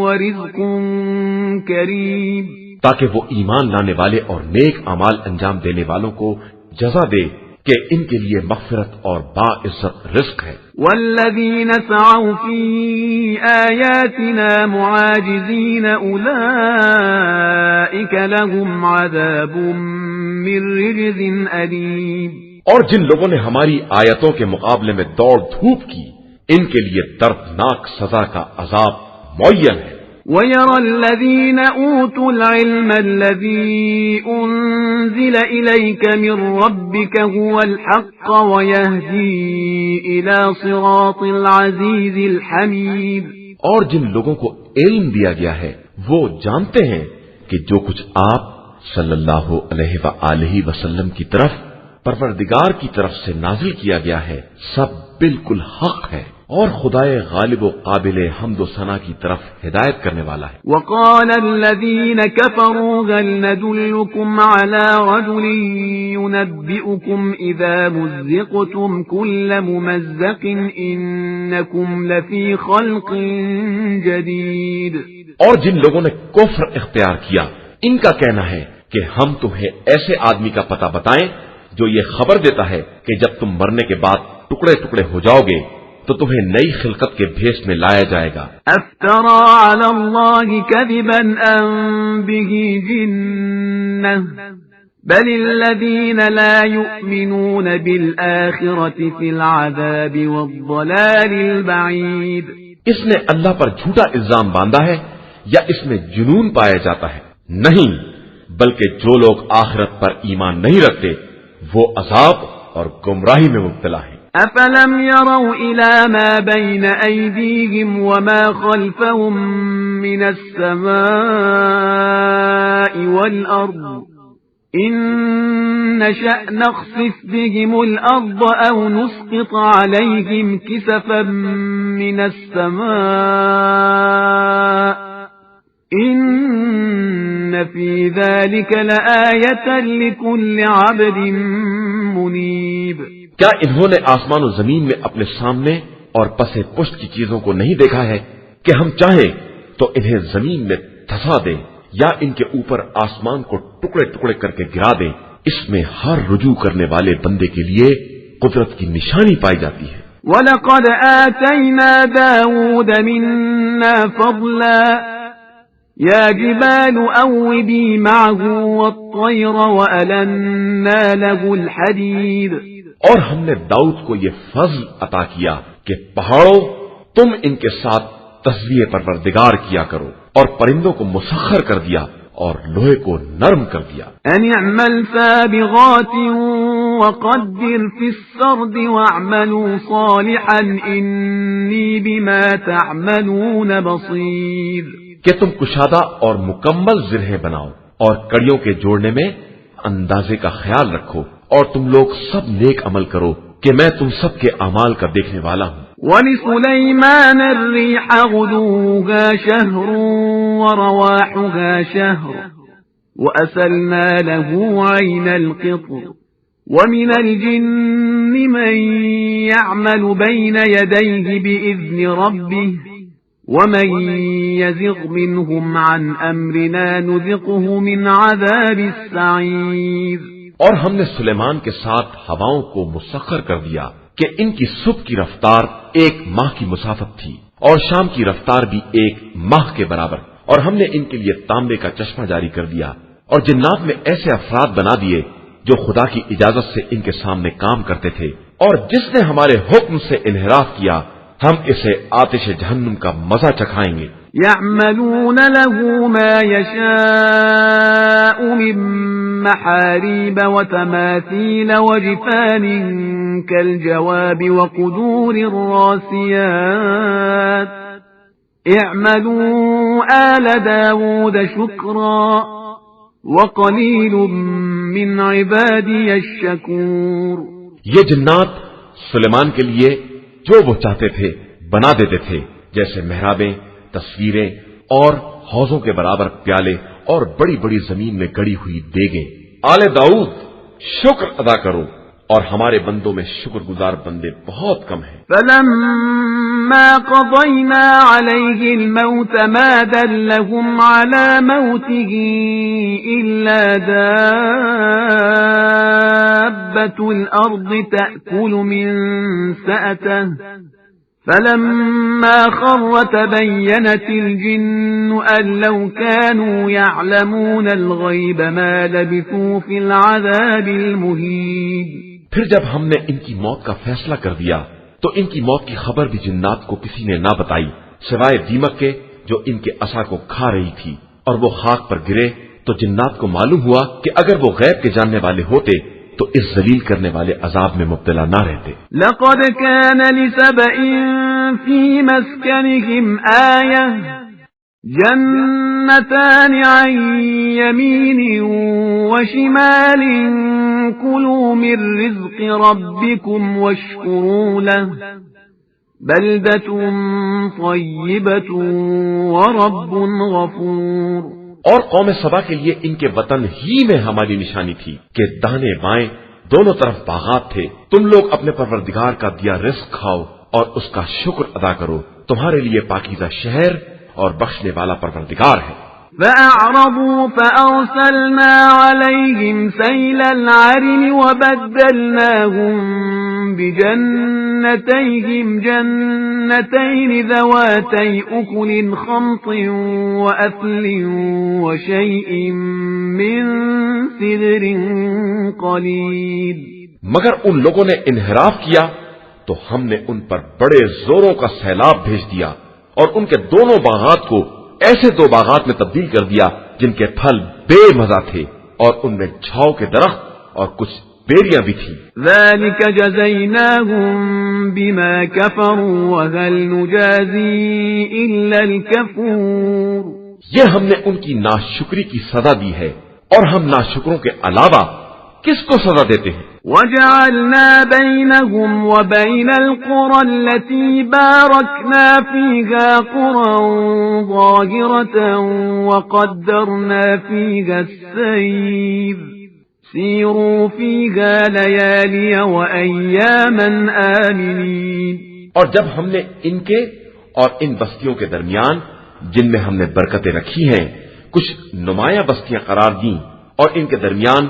وَرِزْقٌ كَرِيمٌ، تاکہ وہ ایمان لانے والے اور نیک اعمال انجام دینے والوں کو جزا دے کہ ان کے لیے مغفرت اور باعزت رزق ہے۔ وَالَّذِينَ سَعَوْا فِي آيَاتِنَا مُعَاجِزِينَ أُولَئِكَ لَهُمْ عَذَابٌ مِّن رِّجْزٍ أَلِيمٌ، اور جن لوگوں نے ہماری آیتوں کے مقابلے میں دوڑ دھوپ کی، ان کے لیے دردناک سزا کا عذاب معین ہے۔ وَيَرَى الَّذِينَ أُوتُوا الْعِلْمَ الَّذِي أُنزِلَ إِلَيْكَ مِن رَّبِّكَ هُوَ الْحَقَّ وَيَهْدِي إِلَى صِرَاطِ الْعَزِيزِ الْحَمِيدِ، اور جن لوگوں کو علم دیا گیا ہے وہ جانتے ہیں کہ جو کچھ آپ صلی اللہ علیہ وآلہ وسلم کی طرف پروردگار کی طرف سے نازل کیا گیا ہے سب بالکل حق ہے، اور خدائے غالب و قابل حمد و ثنا کی طرف ہدایت کرنے والا ہے۔ وقال الذين كفروا هل ندلكم على رجل ينبئكم إذا مزقتم كل ممزق إنكم لفي خلق جديد، اور جن لوگوں نے کفر اختیار کیا ان کا کہنا ہے کہ ہم تمہیں ایسے آدمی کا پتہ بتائیں جو یہ خبر دیتا ہے کہ جب تم مرنے کے بعد ٹکڑے ٹکڑے ہو جاؤ گے تو تمہیں نئی خلقت کے بھیس میں لایا جائے گا۔ افترى على الله كذبا ام به جنة بل الذين لا يؤمنون بالآخرة في العذاب والضلال البعيد، اس نے اللہ پر جھوٹا الزام باندھا ہے یا اس میں جنون پایا جاتا ہے؟ نہیں، بلکہ جو لوگ آخرت پر ایمان نہیں رکھتے وہ عذاب اور گمراہی میں مبتلا ہیں۔ أفلم يروا إلى ما بين أيديهم وما خلفهم من السماء والأرض إن نشأ نخسف بهم الأرض أو نسقط عليهم كسفا من السماء إن في ذلك لآية لكل عبد منيب۔ کیا انہوں نے آسمان و زمین میں اپنے سامنے اور پس پشت کی چیزوں کو نہیں دیکھا ہے کہ ہم چاہیں تو انہیں زمین میں دھسا دیں یا ان کے اوپر آسمان کو ٹکڑے ٹکڑے کر کے گرا دیں؟ اس میں ہر رجوع کرنے والے بندے کے لیے قدرت کی نشانی پائی جاتی ہے۔ وَلَقَدْ آتَيْنَا دَاوُودَ مِنَّا فَضْلًا يَا جِبَالُ أَوِّبِي مَعَهُ وَالطَّيْرَ وَأَلَنَّا لَهُ الْحَدِيدَ، اور ہم نے داؤد کو یہ فضل عطا کیا کہ پہاڑوں تم ان کے ساتھ تسبیح پروردگار کیا کرو، اور پرندوں کو مسخر کر دیا اور لوہے کو نرم کر دیا۔ ان اعمل سابغات وقدر في السرد واعملوا صالحا انی بما تعملون بصیر، کہ تم کشادہ اور مکمل زرہیں بناؤ اور کڑیوں کے جوڑنے میں اندازے کا خیال رکھو، اور تم لوگ سب نیک عمل کرو کہ میں تم سب کے اعمال کا دیکھنے والا ہوں۔ وَلِسُلَيْمَانَ الرِّيحَ غُدُوُّهَا شَهْرٌ وَرَوَاحُهَا شَهْرٌ وَأَسَلْنَا لَهُ عَيْنَ الْقِطْرِ وَمِنَ الْجِنِّ مَن يَعْمَلُ بَيْنَ يَدَيْهِ بِإِذْنِ رَبِّهِ وَمَن يَزِغْ مِنْهُمْ عَنْ أَمْرِنَا نُذِقْهُ مِنْ عَذَابِ السَّعِيرِ۔ اور ہم نے سلیمان کے ساتھ ہواؤں کو مسخر کر دیا کہ ان کی صبح کی رفتار 1 ماہ کی مسافت تھی اور شام کی رفتار بھی 1 ماہ کے برابر، اور ہم نے ان کے لیے تانبے کا چشمہ جاری کر دیا، اور جنات میں ایسے افراد بنا دیے جو خدا کی اجازت سے ان کے سامنے کام کرتے تھے، اور جس نے ہمارے حکم سے انحراف کیا ہم اسے آتش جہنم کا مزہ چکھائیں گے۔ يعملون له ما يشاء من محاريب وتماثيل وجفان كالجواب وقدور الراسيات اعملوا آل داود شكرا وقليل من عبادي الشكور۔ یہ جنات سلیمان کے لیے جو وہ چاہتے تھے بنا دیتے تھے، جیسے محرابیں، تصویریں اور حوضوں کے برابر پیالے اور بڑی بڑی زمین میں گڑی ہوئی دیگیں۔ آل داؤد شکر ادا کرو، اور ہمارے بندوں میں شکر گزار بندے بہت کم ہیں۔ فَلَمَّا قَضَيْنَا عَلَيْهِ الْمَوْتَ مَا دَلَّهُمْ عَلَى مَوْتِهِ إِلَّا دَابَّةُ الْأَرْضِ تَأْكُلُ مِنْ سَأَتَهُ فَلَمَّا خَرَّ تَبَيَّنَتِ الْجِنُّ أَن لَّوْ كَانُوا يَعْلَمُونَ الْغَيْبَ مَا لَبِثُوا فِي الْعَذَابِ الْمُهِينِ۔ پھر جب ہم نے ان کی موت کا فیصلہ کر دیا تو ان کی موت کی خبر بھی جنات کو کسی نے نہ بتائی سوائے دیمک کے جو ان کے عصا کو کھا رہی تھی، اور وہ خاک پر گرے تو جنات کو معلوم ہوا کہ اگر وہ غیب کے جاننے والے ہوتے تو اس ذلیل کرنے والے عذاب میں مبتلا نہ رہتے۔ لقد كان لسبإ في مسكنهم آية جنتان عن يمين وشمال كلوا من رزق ربكم واشكروا له بلدة طيبة ورب غفور۔ اور قوم سبا کے لیے ان کے وطن ہی میں ہماری نشانی تھی کہ دانے بائیں دونوں طرف باغات تھے، تم لوگ اپنے پروردگار کا دیا رزق کھاؤ اور اس کا شکر ادا کرو، تمہارے لیے پاکیزہ شہر اور بخشنے والا پروردگار ہے۔ فَأَعْرَضُوا فَأَرْسَلْنَا عَلَيْهِمْ سَيْلَ الْعَرِمِ وَبَدَّلْنَاهُمْ بِجَنَّتَيْهِمْ جَنَّتَيْنِ ذَوَاتَيْ أُكُلٍ خَمْطٍ وَأَثْلٍ وَشَيْءٍ مِّن سِدْرٍ قَلِيلٍ۔ مگر ان لوگوں نے انحراف کیا تو ہم نے ان پر بڑے زوروں کا سیلاب بھیج دیا اور ان کے دونوں باغات کو ایسے دو باغات میں تبدیل کر دیا جن کے پھل بے مزہ تھے اور ان میں جھاؤ کے درخت اور کچھ بیریاں بھی تھی۔ ذَلِكَ جَزَيْنَاهُمْ بِمَا كَفَرُوا وَهَلْ نُجَازِي إِلَّا الْكَفُورَ۔ یہ ہم نے ان کی ناشکری کی سزا دی ہے، اور ہم ناشکروں کے علاوہ کس کو سزا دیتے ہیں؟ وَجَعَلْنَا بَيْنَهُمْ وَبَيْنَ الْقُرَى الَّتِي بَارَكْنَا فِيهَا قُرًى ظَاهِرَةً وَقَدَّرْنَا فِيهَا السَّيْرَ سِيرُوا فِيهَا لَيَالِيَ وَأَيَّامًا آمِنِينَ۔ اور جب ہم نے ان کے اور ان بستیوں کے درمیان جن میں ہم نے برکتیں رکھی ہیں کچھ نمایاں بستیاں قرار دیں اور ان کے درمیان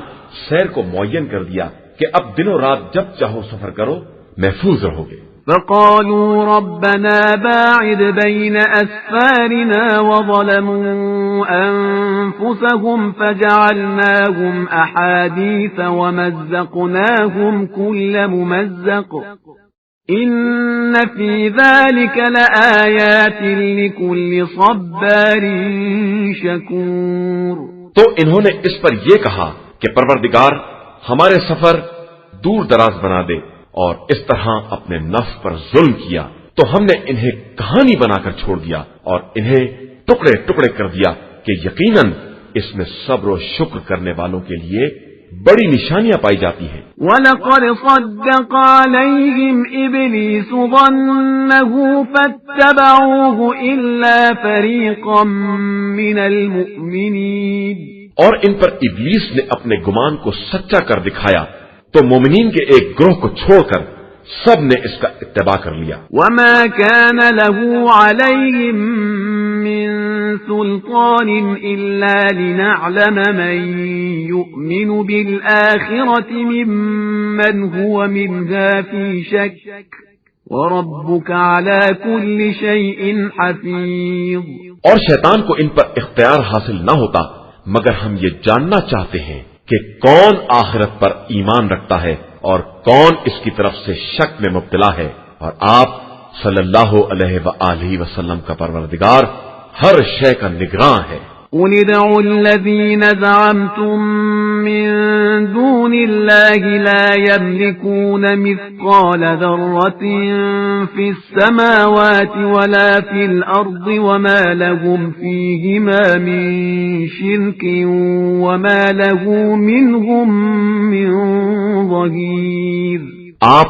سیر کو معین کر دیا کہ اب دن و رات جب چاہو سفر کرو محفوظ رہو گے۔ فَقَالُوا رَبَّنَا بَاعِدْ بَيْنَ أَسْفَارِنَا وَظَلَمُوا أَنفُسَهُمْ فَجَعَلْنَاهُمْ أَحَادِيثَ وَمَزَّقْنَاهُمْ كُلَّ مُمَزَّقٍ إِنَّ فِي ذَلِكَ لَآيَاتٍ لِكُلِّ صَبَّارٍ شَكُورٍ۔ تو انہوں نے اس پر یہ کہا کہ پروردگار ہمارے سفر دور دراز بنا دے، اور اس طرح اپنے نفس پر ظلم کیا تو ہم نے انہیں کہانی بنا کر چھوڑ دیا اور انہیں ٹکڑے ٹکڑے کر دیا کہ یقیناً اس میں صبر و شکر کرنے والوں کے لیے بڑی نشانیاں پائی جاتی ہیں۔ وَلَقَدْ صَدَّقَ عَلَيْهِمْ إِبْلِيسُ ظَنَّهُ فَاتَّبَعُوهُ إِلَّا فَرِيقًا مِّنَ الْمُؤْمِنِينَ۔ اور ان پر ابلیس نے اپنے گمان کو سچا کر دکھایا تو مومنین کے ایک گروہ کو چھوڑ کر سب نے اس کا اتباع کر لیا۔ وَمَا كَانَ لَهُ عَلَيْهِمْ مِنْ سُلْطَانٍ إِلَّا لِنَعْلَمَ مَنْ يُؤْمِنُ بِالْآخِرَةِ مِمَّنْ هُوَ مِنْهَا فِي شَكٍّ وَرَبُّكَ عَلَى كُلِّ شَيْءٍ حَفِيظٌ۔ اور شیطان کو ان پر اختیار حاصل نہ ہوتا مگر ہم یہ جاننا چاہتے ہیں کہ کون آخرت پر ایمان رکھتا ہے اور کون اس کی طرف سے شک میں مبتلا ہے، اور آپ صلی اللہ علیہ وآلہ وسلم کا پروردگار ہر شے کا نگراں ہے۔ قُلِ ادْعُوا الَّذِينَ زَعَمْتُم مِّن دُونِ اللَّهِ لَا يَمْلِكُونَ مِثْقَالَ ذَرَّةٍ فِي السَّمَاوَاتِ وَلَا فِي الْأَرْضِ وَمَا لَهُمْ فِيهِمَا مِن شِرْكٍ وَمَا لَهُ مِنْهُم مِّن ظَهِيرٍ۔ آپ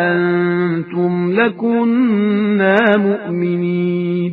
أنتم لكنا مؤمنين।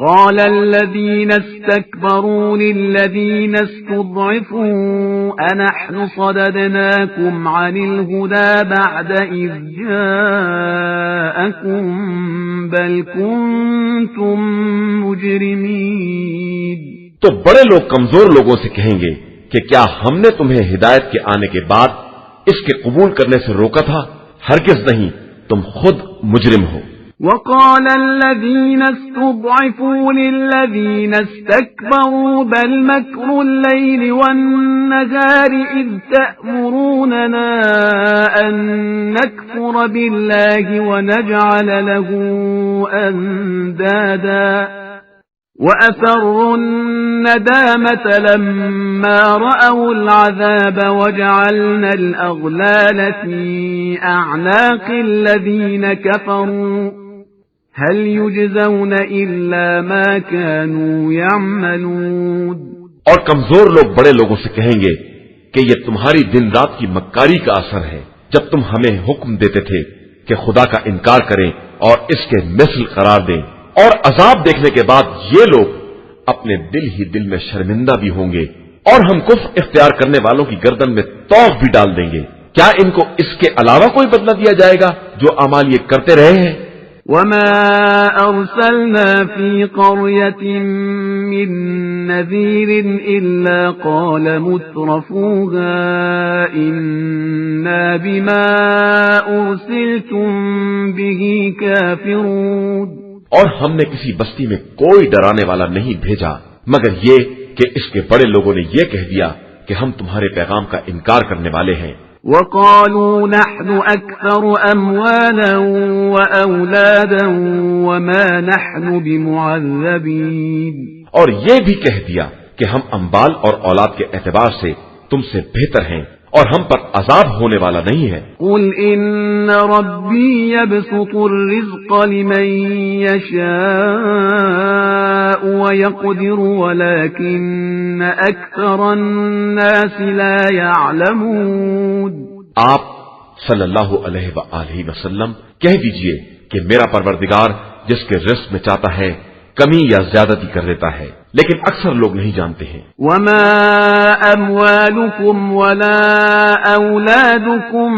قال الذين استكبروا للذين استضعفوا أنحن صددناكم عن الهدى بعد إذ جاءكم بل كنتم مجرمين. تو بڑے لوگ کمزور لوگوں سے کہیں گے کہ کیا ہم نے تمہیں ہدایت کے آنے کے بعد اس کے قبول کرنے سے روکا تھا؟ ہرگز نہیں، تم خود مجرم ہو. وقال الذين استضعفوا للذين استكبروا بل مكر الليل والنهار إذ تأمروننا أن نكفر بالله ونجعل له أندادا وأسروا الندامة لما رأوا العذاب وجعلنا الأغلال في أعناق الذين كفروا هل يجزون إلا ما كانوا يعملون. اور کمزور لوگ بڑے لوگوں سے کہیں گے کہ یہ تمہاری دن رات کی مکاری کا اثر ہے، جب تم ہمیں حکم دیتے تھے کہ خدا کا انکار کریں اور اس کے مثل قرار دیں، اور عذاب دیکھنے کے بعد یہ لوگ اپنے دل ہی دل میں شرمندہ بھی ہوں گے اور ہم کفر اختیار کرنے والوں کی گردن میں توق بھی ڈال دیں گے. کیا ان کو اس کے علاوہ کوئی بدلہ دیا جائے گا جو اعمال یہ کرتے رہے ہیں؟ وما أرسلنا في قرية من نذير إلا قال مترفوها إنا بما أرسلتم به كافرون. اور ہم نے کسی بستی میں کوئی ڈرانے والا نہیں بھیجا مگر یہ کہ اس کے بڑے لوگوں نے یہ کہہ دیا کہ ہم تمہارے پیغام کا انکار کرنے والے ہیں. وقالوا نحن أكثر أموالا وأولادا وما نحن بمعذبين. اور یہ بھی کہہ دیا کہ ہم اموال اور اولاد کے اعتبار سے تم سے بہتر ہیں اور ہم پر عذاب ہونے والا نہیں ہے. قل ان ربی یبسط الرزق لمن یشاء ویقدر ولكن اکثر الناس لا يعلمون. آپ صلی اللہ علیہ وآلہ وسلم کہہ دیجئے کہ میرا پروردگار جس کے رزق میں چاہتا ہے کمی یا زیادتی کر دیتا ہے، لیکن اکثر لوگ نہیں جانتے ہیں. وما اموالكم ولا اولادكم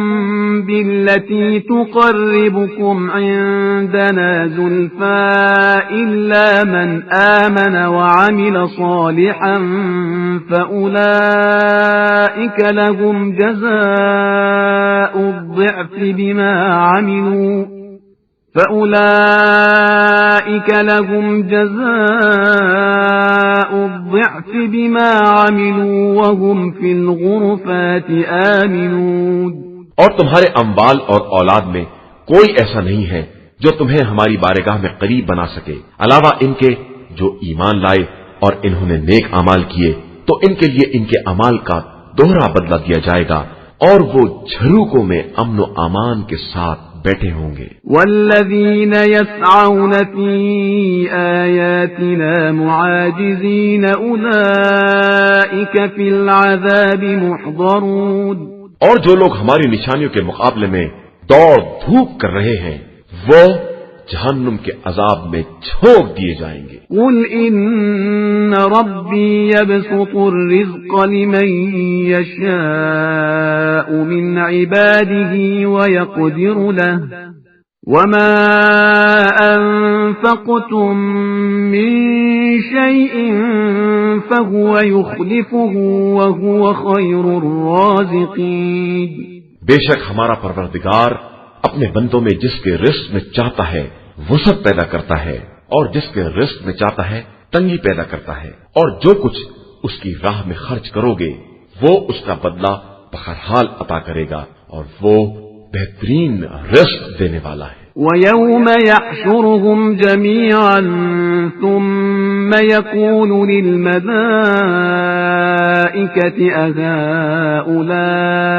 بالتي تقربكم عندنا زلفى الا من آمن وعمل صالحا فاولئك لهم جزاء الضعف بما عملوا فأولئك لهم جزاء الضعف بما عملوا وهم في الغرفات آمنون. اور تمہارے اموال اور اولاد میں کوئی ایسا نہیں ہے جو تمہیں ہماری بارگاہ میں قریب بنا سکے علاوہ ان کے جو ایمان لائے اور انہوں نے نیک اعمال کیے، تو ان کے لیے ان کے اعمال کا دوہرا بدلہ دیا جائے گا اور وہ جھروکوں میں امن و امان کے ساتھ بیٹھے ہوں گے. والذین یسعون فی آیاتنا معاجزین اولئک فی العذاب محضرون. اور جو لوگ ہماری نشانیوں کے مقابلے میں دوڑ دھوپ کر رہے ہیں وہ جہنم کے عذاب میں جھونک دیے جائیں گے. قل ان ربی یبسط الرزق لمن یشاء من عباده ویقدر له وما انفقتم من شیء فهو یخلفه وهو خیر الرازقین. بے شک ہمارا پروردگار اپنے بندوں میں جس کے رزق میں چاہتا ہے وسعت پیدا کرتا ہے اور جس کے رزق میں چاہتا ہے تنگی پیدا کرتا ہے، اور جو کچھ اس کی راہ میں خرچ کرو گے وہ اس کا بدلہ بہرحال عطا کرے گا اور وہ بہترین رزق دینے والا ہے. وَيَوْمَ يَحْشُرُهُمْ جَمِيعًا ثُمَّ يَقُولُ لِلْمَلَائِكَةِ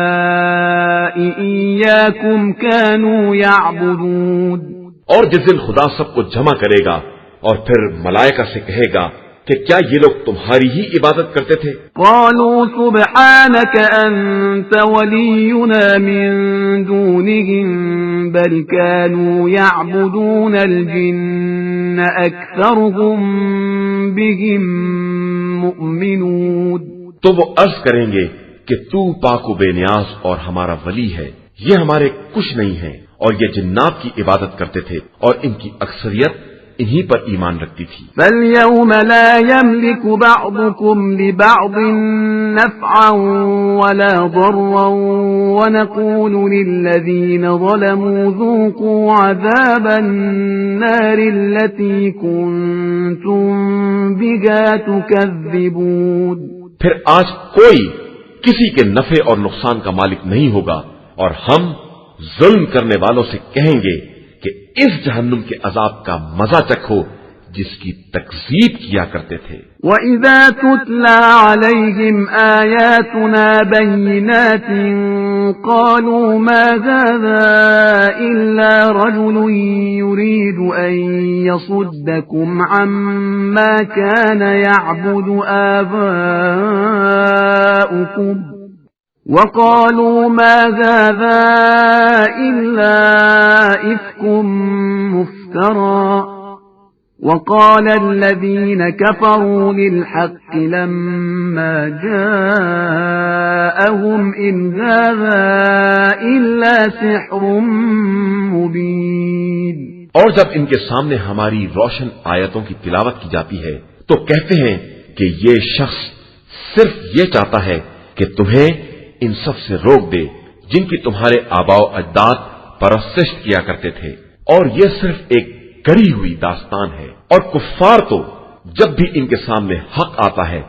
أَهَؤُلَاءِ إِيَّاكُمْ كَانُوا يَعْبُدُونَ. اور جس دن خدا سب کو جمع کرے گا اور پھر ملائکہ سے کہے گا کہ کیا یہ لوگ تمہاری ہی عبادت کرتے تھے؟ قالوا سبحانك أنت ولينا من دونهم بل كانوا يعبدون الجن أكثرهم بهم مؤمنون. تو وہ عرض کریں گے کہ تو پاک و بے نیاز اور ہمارا ولی ہے، یہ ہمارے کچھ نہیں ہے، اور یہ جنات کی عبادت کرتے تھے اور ان کی اکثریت انہی پر ایمان رکھتی تھی. فَالْيَوْمَ لَا يَمْلِكُ بَعْضُكُمْ لِبَعْضٍ نَفْعًا وَلَا ضَرًّا وَنَقُولُ لِلَّذِينَ ظَلَمُوا ذُوقُوا عَذَابَ النَّارِ الَّتِي كُنتُمْ بِهَا تُكَذِّبُونَ. پھر آج کوئی کسی کے نفع اور نقصان کا مالک نہیں ہوگا، اور ہم ظلم کرنے والوں سے کہیں گے کہ اس جہنم کے عذاب کا مزہ چکھو جس کی تکذیب کیا کرتے تھے. وَإِذَا تُتْلَى عَلَيْهِمْ آيَاتُنَا بَيِّنَاتٍ قَالُوا مَا هَذَا إِلَّا رَجُلٌ يُرِيدُ أَن يَصُدَّكُمْ عَمَّا كَانَ يَعْبُدُ آبَاؤُكُمْ وَقَالُوا مَا هَذَا إِلَّا إِفْكٌ مُفْتَرًى وَقَالَ الَّذِينَ كَفَرُوا لِلْحَقِّ لَمَّا جَاءَهُمْ إِنْ هَذَا إِلَّا سِحْرٌ مُبِينٌ. اور جب ان کے سامنے ہماری روشن آیتوں کی تلاوت کی جاتی ہے تو کہتے ہیں کہ یہ شخص صرف یہ چاہتا ہے کہ تمہیں ان سب سے روک دے جن کی تمہارے آباء و اجداد پرستش کیا کرتے تھے، اور یہ صرف ایک گڑھی ہوئی داستان ہے. اور کفار تو جب بھی ان کے سامنے حق آتا ہے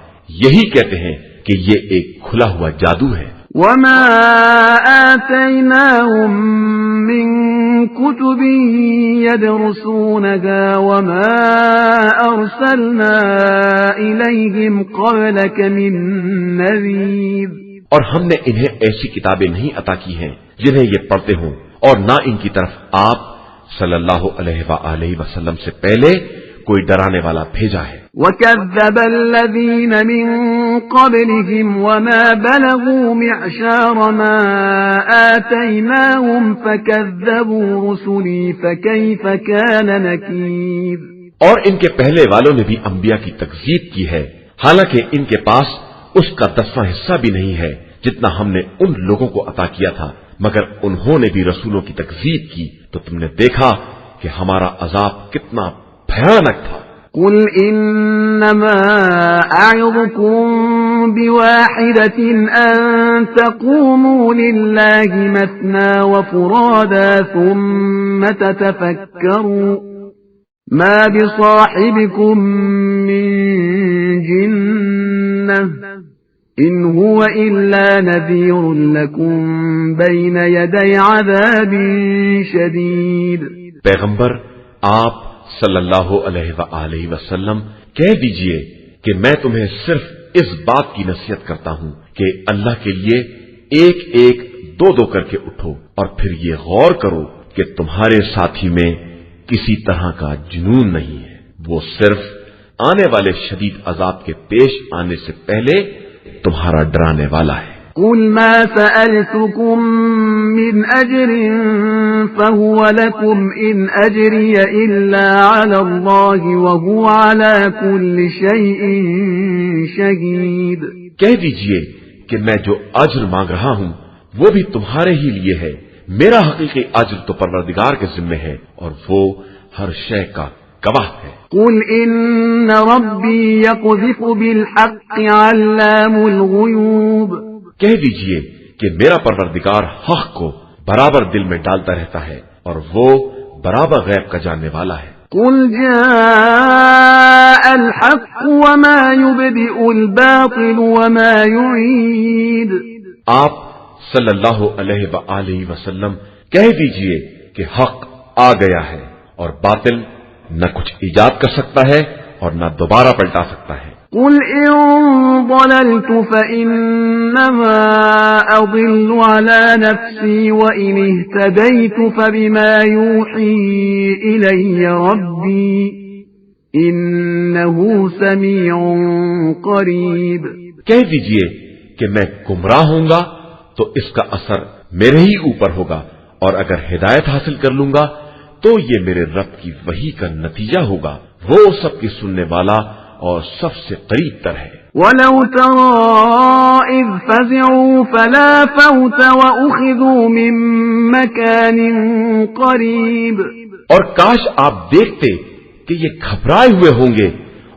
یہی کہتے ہیں کہ یہ ایک کھلا ہوا جادو ہے. وَمَا آتَيْنَاهُمْ مِنْ كُتُبٍ يَدْرُسُونَهَا وَمَا أَرْسَلْنَا إِلَيْهِمْ قَبْلَكَ مِنْ نَذِيرٍ. اور ہم نے انہیں ایسی کتابیں نہیں عطا کی ہیں جنہیں یہ پڑھتے ہوں، اور نہ ان کی طرف آپ صلی اللہ علیہ وآلہ وسلم سے پہلے کوئی ڈرانے والا بھیجا ہے. وَكَذَّبَ الَّذِينَ مِن قَبْلِهِمْ وَمَا بَلَغُوا مِعْشَارَ مَا آتَيْنَاهُمْ فَكَذَّبُوا رُسُلِي فَكَيْفَ كَانَ نَكِيرِ. اور ان کے پہلے والوں نے بھی انبیاء کی تکذیب کی ہے، حالانکہ ان کے پاس اس کا 10واں حصہ بھی نہیں ہے جتنا ہم نے ان لوگوں کو عطا کیا تھا، مگر انہوں نے بھی رسولوں کی تکذیب کی تو تم نے دیکھا کہ ہمارا عذاب کتنا بھیانک تھا. قُلْ إِنَّمَا أَعِظُكُمْ بِوَاحِدَةٍ أَن تَقُومُوا لِلَّهِ مَثْنَى وَفُرَادَى ثُمَّ تَتَفَكَّرُوا مَا بِصَاحِبِكُم مِّن جِنَّةٍ إِنْ هُوَ إِلَّا نَذِيرٌ لَكُمْ بَيْنَ يَدَيْ عَذَابٍ شَدِيدٍ. پیغمبر آپ صلی اللہ علیہ وآلہ وسلم کہہ دیجئے کہ میں تمہیں صرف اس بات کی نصیحت کرتا ہوں کہ اللہ کے لیے ایک ایک دو دو کر کے اٹھو، اور پھر یہ غور کرو کہ تمہارے ساتھی میں کسی طرح کا جنون نہیں ہے، وہ صرف آنے والے شدید عذاب کے پیش آنے سے پہلے تمہارا ڈرانے والا ہے. قُلْ مَا سَأَلْتُكُم مِّنْ أَجْرٍ فَهُوَ لَكُمْ إِنْ أَجْرِيَ إِلَّا عَلَى اللَّهِ وَهُوَ عَلَى كُلِّ شَيْءٍ شَهِيدٌ. کہہ دیجئے کہ میں جو اجر مانگ رہا ہوں وہ بھی تمہارے ہی لیے ہے، میرا حقیقی اجر تو پروردگار کے ذمے ہے اور وہ ہر شے کا گواہ ہے. قُلْ إِنَّ رَبِّي يَقْذِفُ بِالْحَقِّ عَلَّامُ الْغُيُوبِ. کہہ دیجئے کہ میرا پروردگار حق کو برابر دل میں ڈالتا رہتا ہے اور وہ برابر غیب کا جاننے والا ہے. قُلْ جَاءَ الْحَقُّ وَمَا يُبْدِئُ الْبَاطِلُ وَمَا يُعِيدُ. آپ صلی اللہ علیہ وآلہ وسلم کہہ دیجئے کہ حق آ گیا ہے اور باطل نہ کچھ ایجاد کر سکتا ہے اور نہ دوبارہ پلٹا سکتا ہے. قُلْ إِن ضَلَلْتُ فَإِنَّمَا أَضِلُّ عَلَى نَفْسِي وَإِنِ اهْتَدَيْتُ فَبِمَا يُوحِي إِلَيَّ رَبِّي إنه سميع قريب. کہہ دیجئے کہ میں گمراہ ہوں گا تو اس کا اثر میرے ہی اوپر ہوگا، اور اگر ہدایت حاصل کر لوں گا تو یہ میرے رب کی وحی کا نتیجہ ہوگا، وہ سب کی سننے والا اور سب سے قریب تر ہے۔ وَلَوْ تَرَىٰ إِذْ فَزِعُوا فَلَا فَوْتَ وَأُخِذُوا مِن مَّكَانٍ قَرِيبٍ۔ اور کاش آپ دیکھتے کہ یہ گھبرائے ہوئے ہوں گے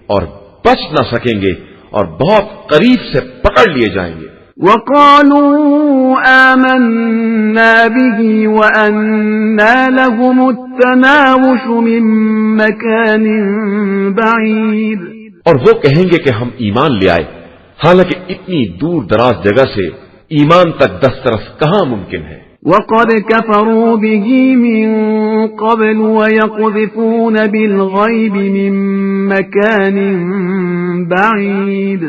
اور بچ نہ سکیں گے اور بہت قریب سے پکڑ لیے جائیں گے۔ وَقَالُوا آمَنَّا بِهِ وَأَنَّىٰ لَهُمُ التَّنَاوُشُ مِن مَّكَانٍ بَعِيدٍ۔ اور وہ کہیں گے کہ ہم ایمان لے آئے، حالانکہ اتنی دور دراز جگہ سے ایمان تک دسترس کہاں ممکن ہے۔ وَقَدْ كَفَرُوا بِهِ مِن قَبْلُ وَيَقْذِفُونَ بِالْغَيْبِ مِن مَّكَانٍ بَعِيدٍ۔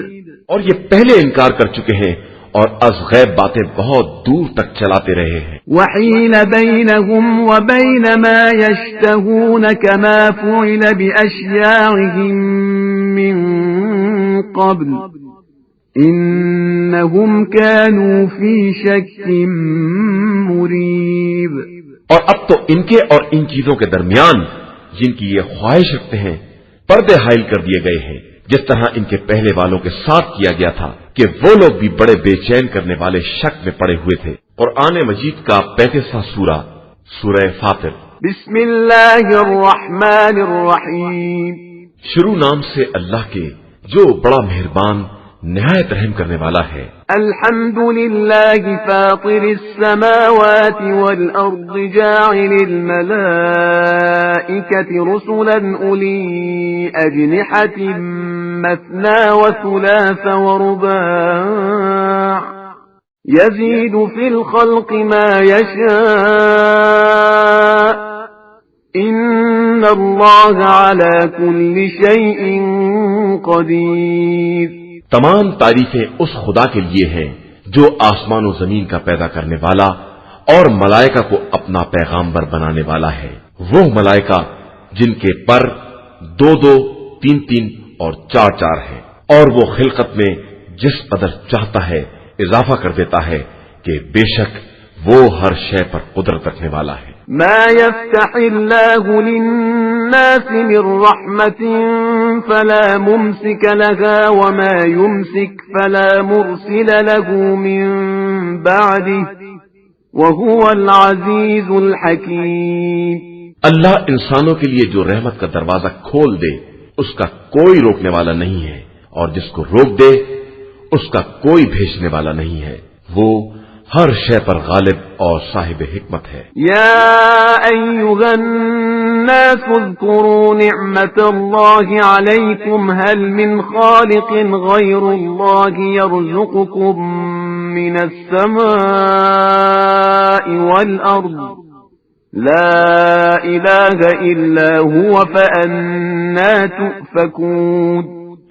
اور یہ پہلے انکار کر چکے ہیں اور از غیب باتیں بہت دور تک چلاتے رہے ہیں۔ وَحِيلَ بَيْنَهُمْ وَبَيْنَ مَا يَشْتَهُونَ كَمَا فُعِلَ بِأَشْيَاعِهِم مِّن قَبْلُ إِنَّهُمْ كَانُوا فِي شَكٍّ مُّرِيبٍ۔ اور اب تو ان کے اور ان چیزوں کے درمیان جن کی یہ خواہش رکھتے ہیں پردے حائل کر دیے گئے ہیں، جس طرح ان کے پہلے والوں کے ساتھ کیا گیا تھا کہ وہ لوگ بھی بڑے بے چین کرنے والے شک میں پڑے ہوئے تھے۔ قرآن مجید کا 35واں سورہ، سورہ فاطر۔ بسم اللہ الرحمن الرحیم۔ شروع نام سے اللہ کے جو بڑا مہربان نہایت رحم کرنے والا ہے۔ الحمد للہ فاطر السماوات والارض جاعل الملائکة رسلا اولی اجنحة مثنى وثلاث ورباع يزيد في الخلق ما يشاء ان اللہ على كل شيء قدیر۔ تمام تعریفیں اس خدا کے لیے ہیں جو آسمان و زمین کا پیدا کرنے والا اور ملائکہ کو اپنا پیغامبر بنانے والا ہے۔ وہ ملائکہ جن کے پر 2-2، 3-3 اور 4-4 ہیں، اور وہ خلقت میں جس قدر چاہتا ہے اضافہ کر دیتا ہے کہ بے شک وہ ہر شے پر قدرت رکھنے والا ہے۔ ما يفتح الله للناس من رحمة فلا ممسك لها وما يمسك فلا مرسل له من بعده وهو العزيز الحكيم۔ اللہ انسانوں کے لیے جو رحمت کا دروازہ کھول دے اس کا کوئی روکنے والا نہیں ہے، اور جس کو روک دے اس کا کوئی بھیجنے والا نہیں ہے، وہ ہر شے پر غالب اور صاحب حکمت ہے۔ یا ایھا الناس اذکروا نعمت اللہ علیکم هل من خالق غیر اللہ یرزقکم من السماء والارض لا الہ الا هو فأنا تؤفکون۔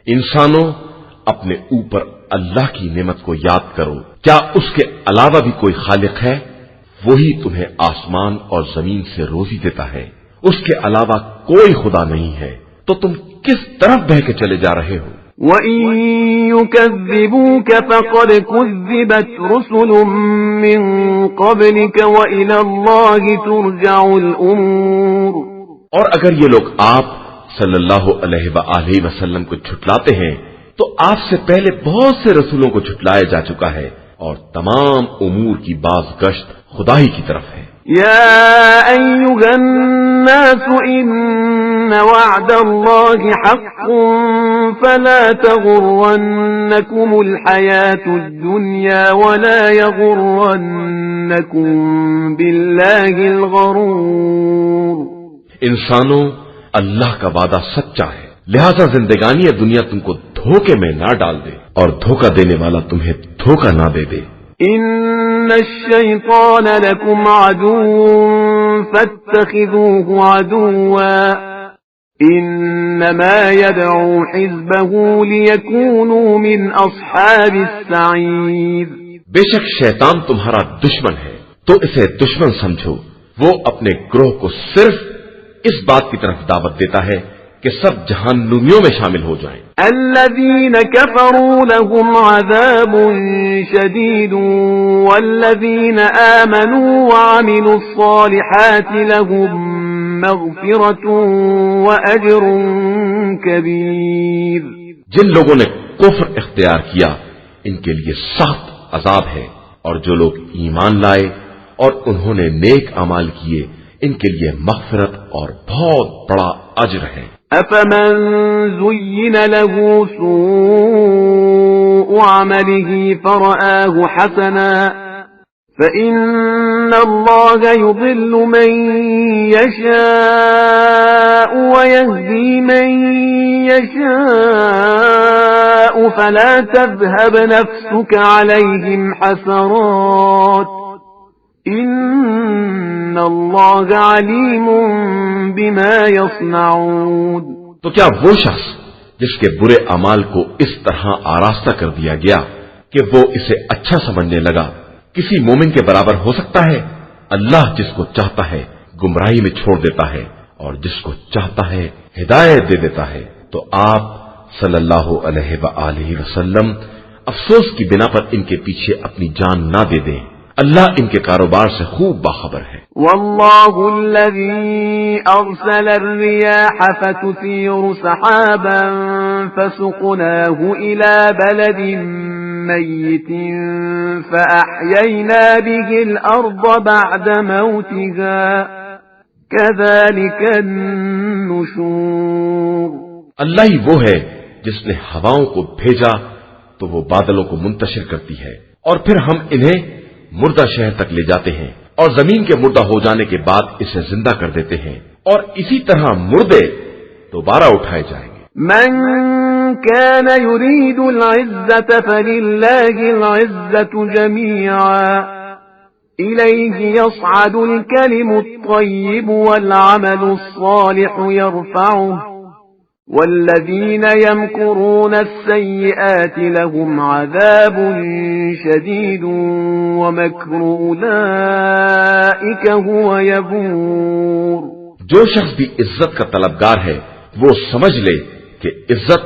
انسانوں اپنے اوپر اللہ کی نعمت کو یاد کرو، کیا اس کے علاوہ بھی کوئی خالق ہے؟ وہی تمہیں آسمان اور زمین سے روزی دیتا ہے، اس کے علاوہ کوئی خدا نہیں ہے، تو تم کس طرف بہ کے چلے جا رہے ہو؟ وَإِن يُكَذِّبُوكَ فَقَدْ كُذِّبَتْ رُسُلٌ مِّن قَبْلِكَ وَإِلَى اللَّهِ تُرْجَعُ الْأُمُورُ۔ اور اگر یہ لوگ آپ صلی اللہ علیہ وآلہ وسلم کو جھٹلاتے ہیں تو آپ سے پہلے بہت سے رسولوں کو جھٹلایا جا چکا ہے، اور تمام امور کی باز گشت خدا ہی کی طرف ہے۔ یا ایھا الناس ان وعد اللہ حق فلا تغرنکم الحیاة الدنیا ولا یغرنکم باللہ الغرور۔ انسانوں، اللہ کا وعدہ سچا ہے، لہذا زندگانی دنیا تم کو دھوکے میں نہ ڈال دے اور دھوکہ دینے والا تمہیں دھوکہ نہ دے دے۔ ان الشیطان لکم عدو فاتخذوه عدوا انما يدعو حزبه ليكونوا من اصحاب السعیر۔ بے شک شیطان تمہارا دشمن ہے تو اسے دشمن سمجھو، وہ اپنے گروہ کو صرف اس بات کی طرف دعوت دیتا ہے کہ سب جہنمیوں میں شامل ہو جائیں۔ الذين كفروا لهم عذاب شديد والذين آمنوا وعملوا الصالحات لهم مغفرة وأجر كبير۔ جن لوگوں نے کفر اختیار کیا ان کے لیے سخت عذاب ہے، اور جو لوگ ایمان لائے اور انہوں نے نیک اعمال کیے ان کے لیے مغفرت اور بہت بڑا اجر ہے۔ أفمن زين له سوء عمله فرآه حسنا فإن الله يضل من يشاء ويهدي من يشاء فلا تذهب نفسك عليهم حسرات إن الله عليم بما يصنعون۔ تو کیا وہ شخص جس کے برے اعمال کو اس طرح آراستہ کر دیا گیا کہ وہ اسے اچھا سمجھنے لگا کسی مومن کے برابر ہو سکتا ہے؟ اللہ جس کو چاہتا ہے گمراہی میں چھوڑ دیتا ہے اور جس کو چاہتا ہے ہدایت دے دیتا ہے۔ تو آپ صلی اللہ علیہ وآلہ وسلم افسوس کی بنا پر ان کے پیچھے اپنی جان نہ دے دیں، اللہ ان کے کاروبار سے خوب باخبر ہے۔ والله الذي أرسل الرياح فتثير سحابا فسقناه إلى بلد ميت فأحيينا به الأرض بعد موتها كذلك النشور۔ اللہ ہی وہ ہے جس نے ہواؤں کو بھیجا تو وہ بادلوں کو منتشر کرتی ہے، اور پھر ہم انہیں مردہ شہر تک لے جاتے ہیں اور زمین کے مردہ ہو جانے کے بعد اسے زندہ کر دیتے ہیں، اور اسی طرح مردے دوبارہ اٹھائے جائیں گے۔ من كان يريد العزة فلله العزة جميعا إليه يصعد الكلم الطيب والعمل الصالح يرفعه والذين يمكرون السيئات لهم عذاب شديد ومكر أولئك هو يبور۔ جو شخص بھی عزت کا طلبگار ہے وہ سمجھ لے کہ عزت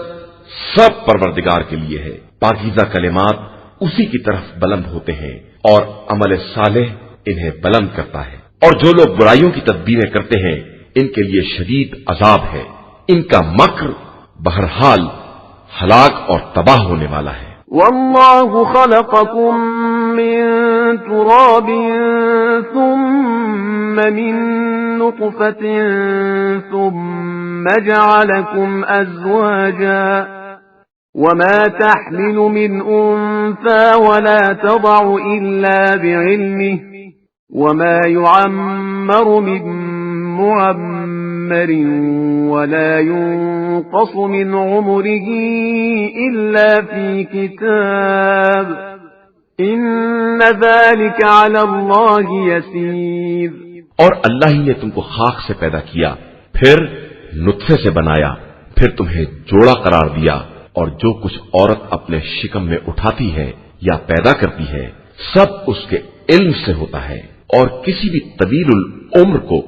سب پروردگار کے لیے ہے، پاکیزہ کلمات اسی کی طرف بلند ہوتے ہیں اور عمل صالح انہیں بلند کرتا ہے، اور جو لوگ برائیوں کی تدبیریں کرتے ہیں ان کے لیے شدید عذاب ہے، ان کا مکر بہرحال ہلاک اور تباہ ہونے والا ہے۔ والله خلقكم من تراب ثم من نطفة ثم جعلكم أزواجا وما تحمل من أنثى ولا تضع إلا بعلمه وما يعمر من معمر ولا ينقص من عمره إلا في كتاب إن ذلك على الله يسير۔ اور اللہ ہی نے تم کو خاک سے پیدا کیا، پھر نطفے سے بنایا، پھر تمہیں جوڑا قرار دیا، اور جو کچھ عورت اپنے شکم میں اٹھاتی ہے یا پیدا کرتی ہے سب اس کے علم سے ہوتا ہے، اور کسی بھی طویل العمر کو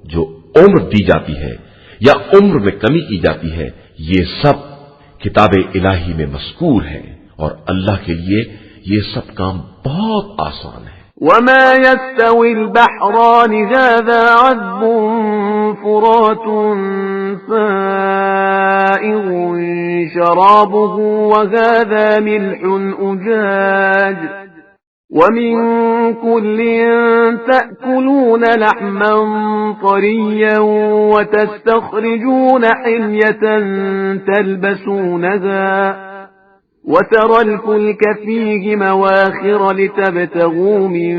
جو عمر دی جاتی ہے یا عمر میں کمی کی جاتی ہے یہ سب کتاب الہی میں مذکور ہے، اور اللہ کے لیے یہ سب کام بہت آسان ہے۔ وما يستوي البحران هذا عذب فرات سائغ شرابه وهذا ملح أجاج ومن كل تأكلون لحما طريا وتستخرجون حلية تلبسونها وترى الفلك فيه مواخر لتبتغوا من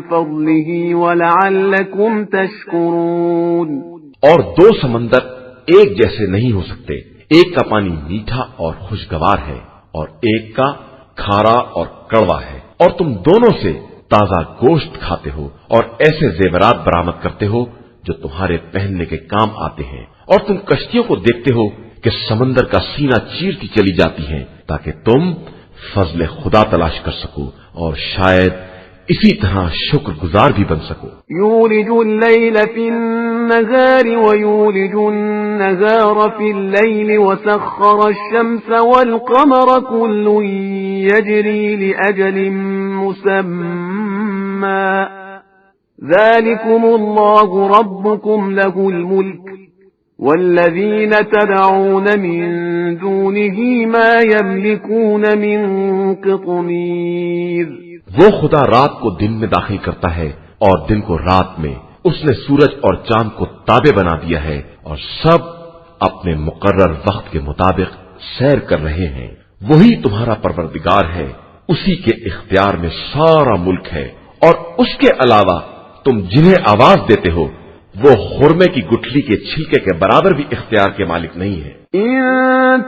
فضله ولعلكم تشكرون۔ اور دو سمندر ایک جیسے نہیں ہو سکتے، ایک کا پانی میٹھا اور خوشگوار ہے اور ایک کا کھارا اور کڑوا ہے، اور تم دونوں سے تازہ گوشت کھاتے ہو اور ایسے زیورات برآمد کرتے ہو جو تمہارے پہننے کے کام آتے ہیں، اور تم کشتیوں کو دیکھتے ہو کہ سمندر کا سینہ چیرتی چلی جاتی ہیں تاکہ تم فضل خدا تلاش کر سکو اور شاید اسی طرح شکر گزار بھی بن سکو۔ یولج اللیل فی النهار ويولج النهار في الليل وسخر الشمس والقمر كل يجري لأجل مسمى ذلكم الله ربكم له الملك والذين تدعون من دونه ما يملكون من قطمير. وہ خدا رات کو دن میں داخل کرتا ہے اور دن کو رات میں. اس نے سورج اور چاند کو تابع بنا دیا ہے اور سب اپنے مقرر وقت کے مطابق سیر کر رہے ہیں. وہی تمہارا پروردگار ہے, اسی کے اختیار میں سارا ملک ہے. اور اس کے علاوہ تم جنہیں آواز دیتے ہو وہ خرمے کی گٹھلی کے چھلکے کے برابر بھی اختیار کے مالک نہیں ہے. ان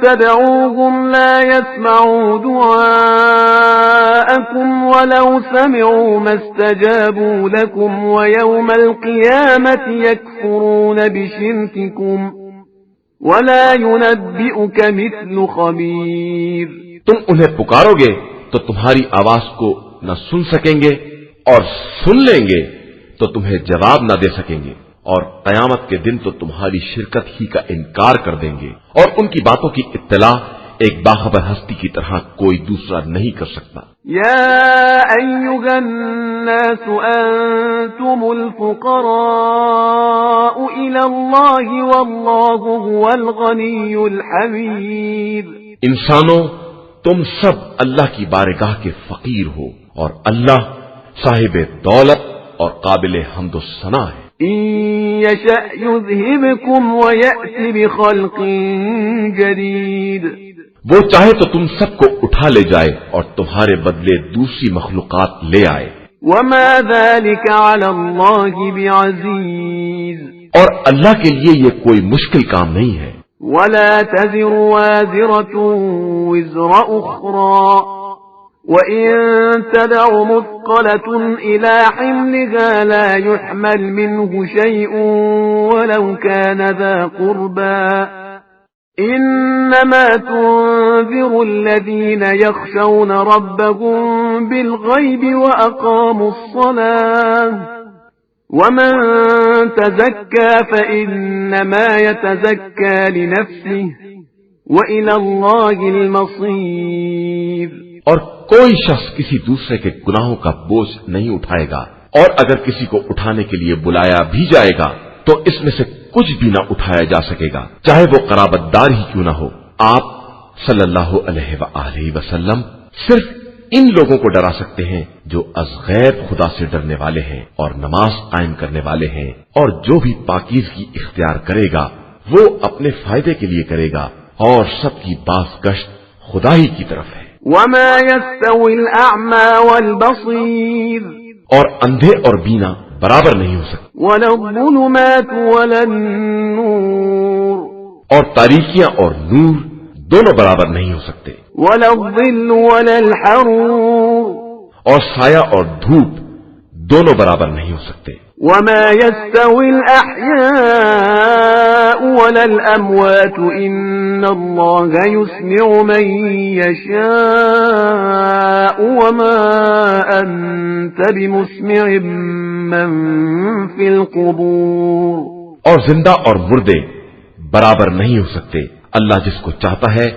تدعوهم لا يسمعوا دعاءكم ولو سمعوا ما استجابوا لكم ويوم القيامة يكفرون بشرككم ولا ينبئك مثل خبير. تم انہیں پکارو گے تو تمہاری آواز کو نہ سن سکیں گے اور سن لیں گے تو تمہیں جواب نہ دے سکیں گے, اور قیامت کے دن تو تمہاری شرکت ہی کا انکار کر دیں گے, اور ان کی باتوں کی اطلاع ایک باخبر ہستی کی طرح کوئی دوسرا نہیں کر سکتا. یا ایھا الناس انتم الفقراء الی اللہ واللہ هو الغنی الحمید. انسانوں, تم سب اللہ کی بارگاہ کے فقیر ہو اور اللہ صاحب دولت اور قابل حمد و ثنا ہے. ان یشأ یذھبکم ویأتی بخلق جدید. وہ چاہے تو تم سب کو اٹھا لے جائے اور تمہارے بدلے دوسری مخلوقات لے آئے. وما ذلك علی اللہ بعزیز. اور اللہ کے لیے یہ کوئی مشکل کام نہیں ہے. ولا تزر وازرة وزر أخرى وإن تدع مثقلة إلى حملها لا يحمل منه شيء ولو كان ذا قربى إنما تنذر الذين يخشون ربهم بالغيب وأقاموا الصلاة ومن تزكى فإنما يتزكى لنفسه وإلى الله المصير. اور کوئی شخص کسی دوسرے کے گناہوں کا بوجھ نہیں اٹھائے گا, اور اگر کسی کو اٹھانے کے لیے بلایا بھی جائے گا تو اس میں سے کچھ بھی نہ اٹھایا جا سکے گا, چاہے وہ قرابت دار ہی کیوں نہ ہو. آپ صلی اللہ علیہ وآلہ وسلم صرف ان لوگوں کو ڈرا سکتے ہیں جو از غیب خدا سے ڈرنے والے ہیں اور نماز قائم کرنے والے ہیں, اور جو بھی پاکیزگی اختیار کرے گا وہ اپنے فائدے کے لیے کرے گا, اور سب کی باز گشت خدا ہی کی طرف ہے. وما يستوي الأعمى والبصير. اور اندھے اور بینا برابر نہیں ہو سکتے. ولا الظلمات ولا النور. اور تاریکیاں اور نور دونوں برابر نہیں ہو سکتے. ولا الظل ولا الحرور. اور سایہ اور دھوپ دونوں برابر نہیں ہو سکتے. وما يستوي الأحياء ولا الأموات إن الله يسمع من يشاء وما أنت بمسمع من في القبور. اور زندہ اور مردے برابر نہیں ہو سکتے. اللہ جس کو چاہتا ہے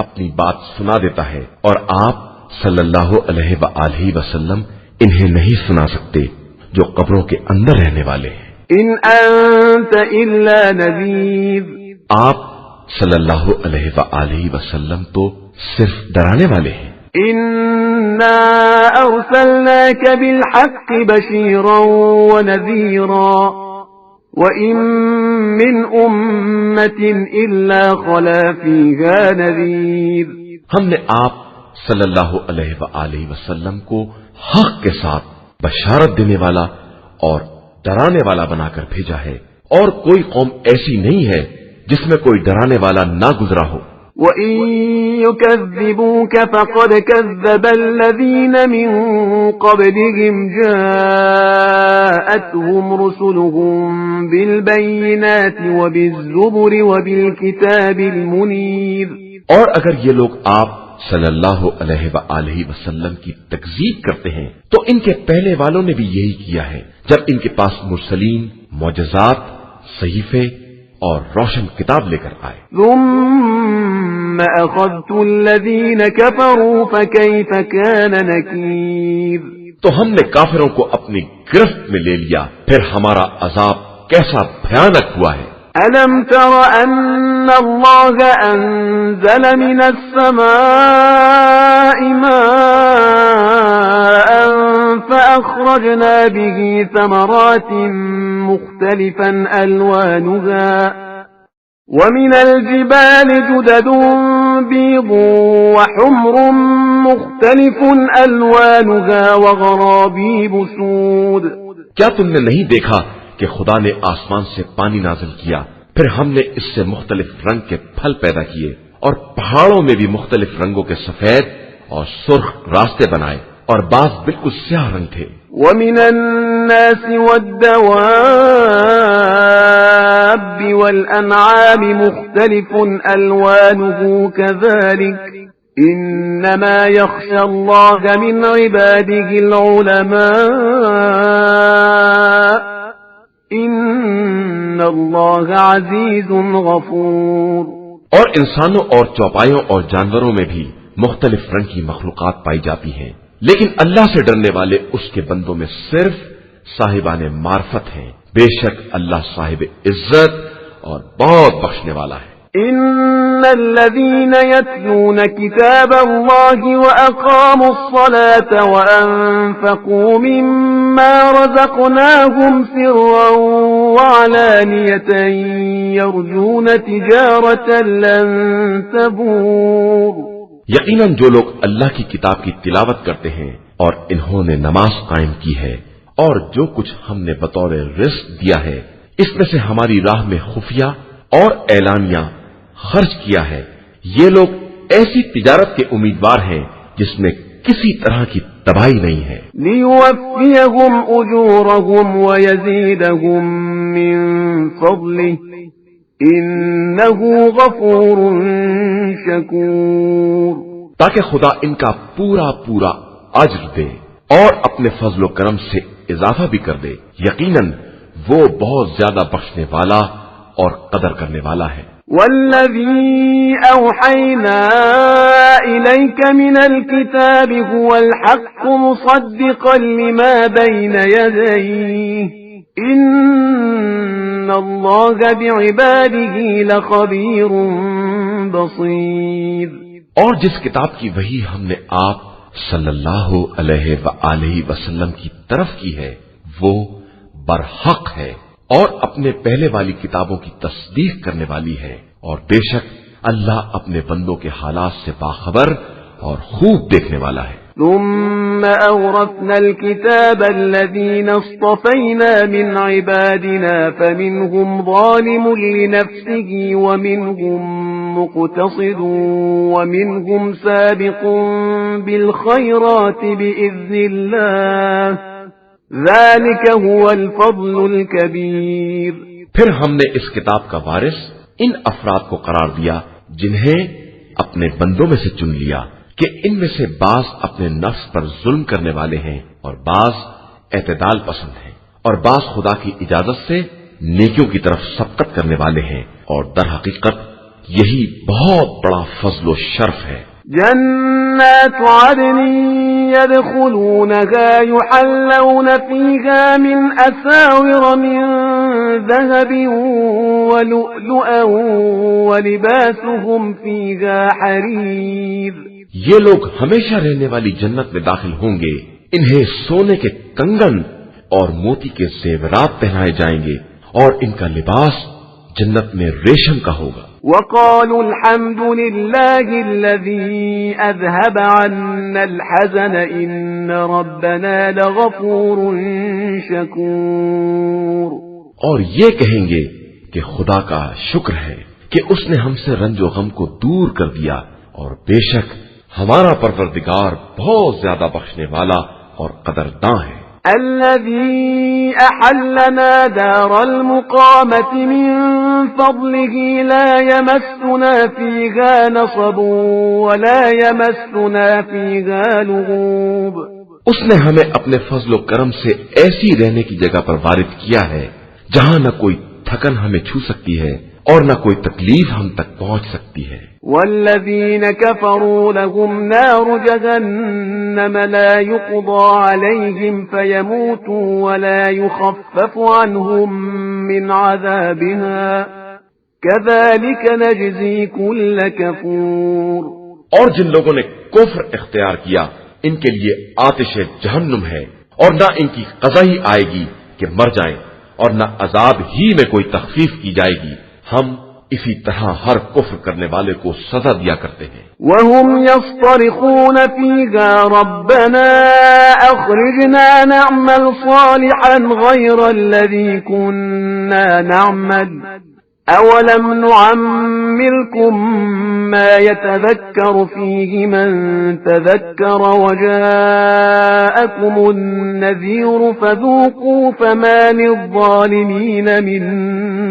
اپنی بات سنا دیتا ہے, اور آپ صلی اللہ علیہ وآلہ وسلم انہیں نہیں سنا سکتے جو قبروں کے اندر رہنے والے ہیں. ان انت الا نذیر. آپ صلی اللہ علیہ وآلہ وسلم تو صرف ڈرانے والے ہیں. انا ارسلناک بالحق بشیرا ونذیرا وَإِن مِّنْ أُمَّةٍ إِلَّا خَلَا فِيهَا نَذِيرٌ. ہم نے آپ صلی اللہ علیہ وآلہ وسلم کو حق کے ساتھ بشارت دینے والا اور ڈرانے والا بنا کر بھیجا ہے, اور کوئی قوم ایسی نہیں ہے جس میں کوئی ڈرانے والا نہ گزرا ہو. وَإِن يُكَذِّبُوكَ فَقَدْ كَذَّبَ الَّذِينَ مِن قَبْلِهِمْ جَاءَتْهُمْ رُسُلُهُم بِالْبَيِّنَاتِ وَبِالزُّبُرِ وَبِالْكِتَابِ الْمُنِيرِ. اور اگر یہ لوگ آپ صلی اللہ علیہ وآلہ وسلم کی تکذیب کرتے ہیں تو ان کے پہلے والوں نے بھی یہی کیا ہے, جب ان کے پاس مرسلین, معجزات, صحیفے اور روشن کتاب لے کر آئے۔ ثم أخذت الذين كفروا فكيف كان نكير۔ تو ہم نے کافروں کو اپنی گرفت میں لے لیا، پھر ہمارا عذاب کیسا بھیانک ہوا ہے۔ ألم تر أن الله أنزل من السماء ماء فأخرجنا به ثمرات مختلفا ألوانها ومن الجبال جدد بيض وحمر مختلف ألوانها وغرابيب سود۔ کیا تم نے نہیں دیکھا کہ خدا نے آسمان سے پانی نازل کیا، پھر ہم نے اس سے مختلف رنگ کے پھل پیدا کیے، اور پہاڑوں میں بھی مختلف رنگوں کے سفید اور سرخ راستے بنائے، اور بعض بالکل سیاہ رنگ تھے۔ وَمِنَ النَّاسِ وَالدَّوَابِّ وَالْأَنْعَامِ مُخْتَلِفٌ أَلْوَانُهُ كَذَلِكَ إِنَّمَا يَخْشَى اللَّهَ مِنْ عِبَادِهِ الْعُلَمَاءُ إِنَّ اللَّهَ عَزِيزٌ غَفُورٌ۔ اور انسانوں اور چوپایوں اور جانوروں میں بھی مختلف رنگ کی مخلوقات پائی جاتی ہیں، لیکن اللہ سے ڈرنے والے اس کے بندوں میں صرف صاحبان معرفت ہیں۔ بے شک اللہ صاحب عزت اور بہت بخشنے والا ہے۔ إن الذين يتلون كتاب الله وأقاموا الصلاة وأنفقوا مما رزقناهم سرا وعلانية يرجون تجارة لن تبور۔ یقیناً جو لوگ اللہ کی کتاب کی تلاوت کرتے ہیں اور انہوں نے نماز قائم کی ہے، اور جو کچھ ہم نے بطور رزق دیا ہے اس میں سے ہماری راہ میں خفیہ اور اعلانیہ خرچ کیا ہے، یہ لوگ ایسی تجارت کے امیدوار ہیں جس میں کسی طرح کی تباہی نہیں ہے۔ لِيُوَفِّيَهُمْ أُجُورَهُمْ وَيَزِيدَهُمْ مِنْ فَضْلِهِ إِنَّهُ غَفُورٌ شَكُورٌ، تاکہ خدا ان کا پورا پورا اجر دے اور اپنے فضل و کرم سے اضافہ بھی کر دے، یقیناً وہ بہت زیادہ بخشنے والا اور قدر کرنے والا ہے۔ وَالَّذِي أَوْحَيْنَا إِلَيْكَ مِنَ الْكِتَابِ هُوَ الْحَقُّ مُصَدِّقًا لِمَا بَيْنَ يَدَيْهِ إِنَّ اللَّهَ بِعِبَادِهِ لَخَبِيرٌ بَصِيرٌ۔ اور جس کتاب کی وحی ہم نے آپ صلی اللہ علیہ وآلہ وسلم کی طرف کی ہے وہ برحق ہے اور اپنے پہلے والی کتابوں کی تصدیق کرنے والی ہے، اور بے شک اللہ اپنے بندوں کے حالات سے باخبر اور خوب دیکھنے والا ہے۔ ثم أورثنا الكتاب الذين اصطفينا من عبادنا فمنهم ظالم لنفسه ومنهم مقتصد ومنهم سابق بالخيرات بإذن الله ذلك هو الفضل الكبير۔ پھر ہم نے اس کتاب کا وارث ان افراد کو قرار دیا جنہیں اپنے بندوں میں سے چن لیا کہ ان میں سے بعض اپنے نفس پر ظلم کرنے والے ہیں اور بعض اعتدال پسند ہیں اور بعض خدا کی اجازت سے نیکیوں کی طرف سبقت کرنے والے ہیں، اور در حقیقت یہی بہت بڑا فضل و شرف ہے۔ جنات عدن يدخلونها يحلون فيها من أساور من ذهب ولؤلؤا ولباسهم فيها حرير۔ یہ لوگ ہمیشہ رہنے والی جنت میں داخل ہوں گے، انہیں سونے کے کنگن اور موتی کے زیورات پہنائے جائیں گے، اور ان کا لباس جنت میں ریشم کا ہوگا۔ وقالوا الحمد لله الذي أذهب عنا الحزن إن ربنا لغفور شكور۔ اور یہ کہیں گے کہ خدا کا شکر ہے کہ اس نے ہم سے رنج و غم کو دور کر دیا، اور بے شک ہمارا پروردگار بہت زیادہ بخشنے والا اور قدرداں ہے۔ الذي أحلنا دار المقامة من فضله لا يمسنا فيها نصب ولا يمسنا فيها لغوب۔ اس نے ہمیں اپنے فضل و کرم سے ایسی رہنے کی جگہ پر وارد کیا ہے جہاں نہ کوئی تھکن ہمیں چھو سکتی ہے اور نہ کوئی تکلیف ہم تک پہنچ سکتی ہے۔ والذین کفروا لهم نار جہنم لا يقضى عليهم فيموتوا ولا يخفف عنهم من عذابها كذلك نجزي كل كفور۔ اور جن لوگوں نے کفر اختیار کیا ان کے لیے آتش جہنم ہے، اور نہ ان کی قضا ہی آئے گی کہ مر جائیں، اور نہ عذاب ہی میں کوئی تخفیف کی جائے گی۔ ہم اسی طرح ہر کفر کرنے والے کو سزا دیا کرتے ہیں۔ وَهُمْ يَصْطَرِخُونَ فِيهَا رَبَّنَا أَخْرِجْنَا نَعْمَلْ صَالِحًا غَيْرَ الَّذِي كُنَّا نَعْمَلُ أَوَلَمْ نُعَمِّرْكُم مَّا يَتَذَكَّرُ فِيهِ مَن تَذَكَّرَ وَجَاءَكُمُ النَّذِيرُ فَذُوقُوا فَمَا لِلظَّالِمِينَ مِن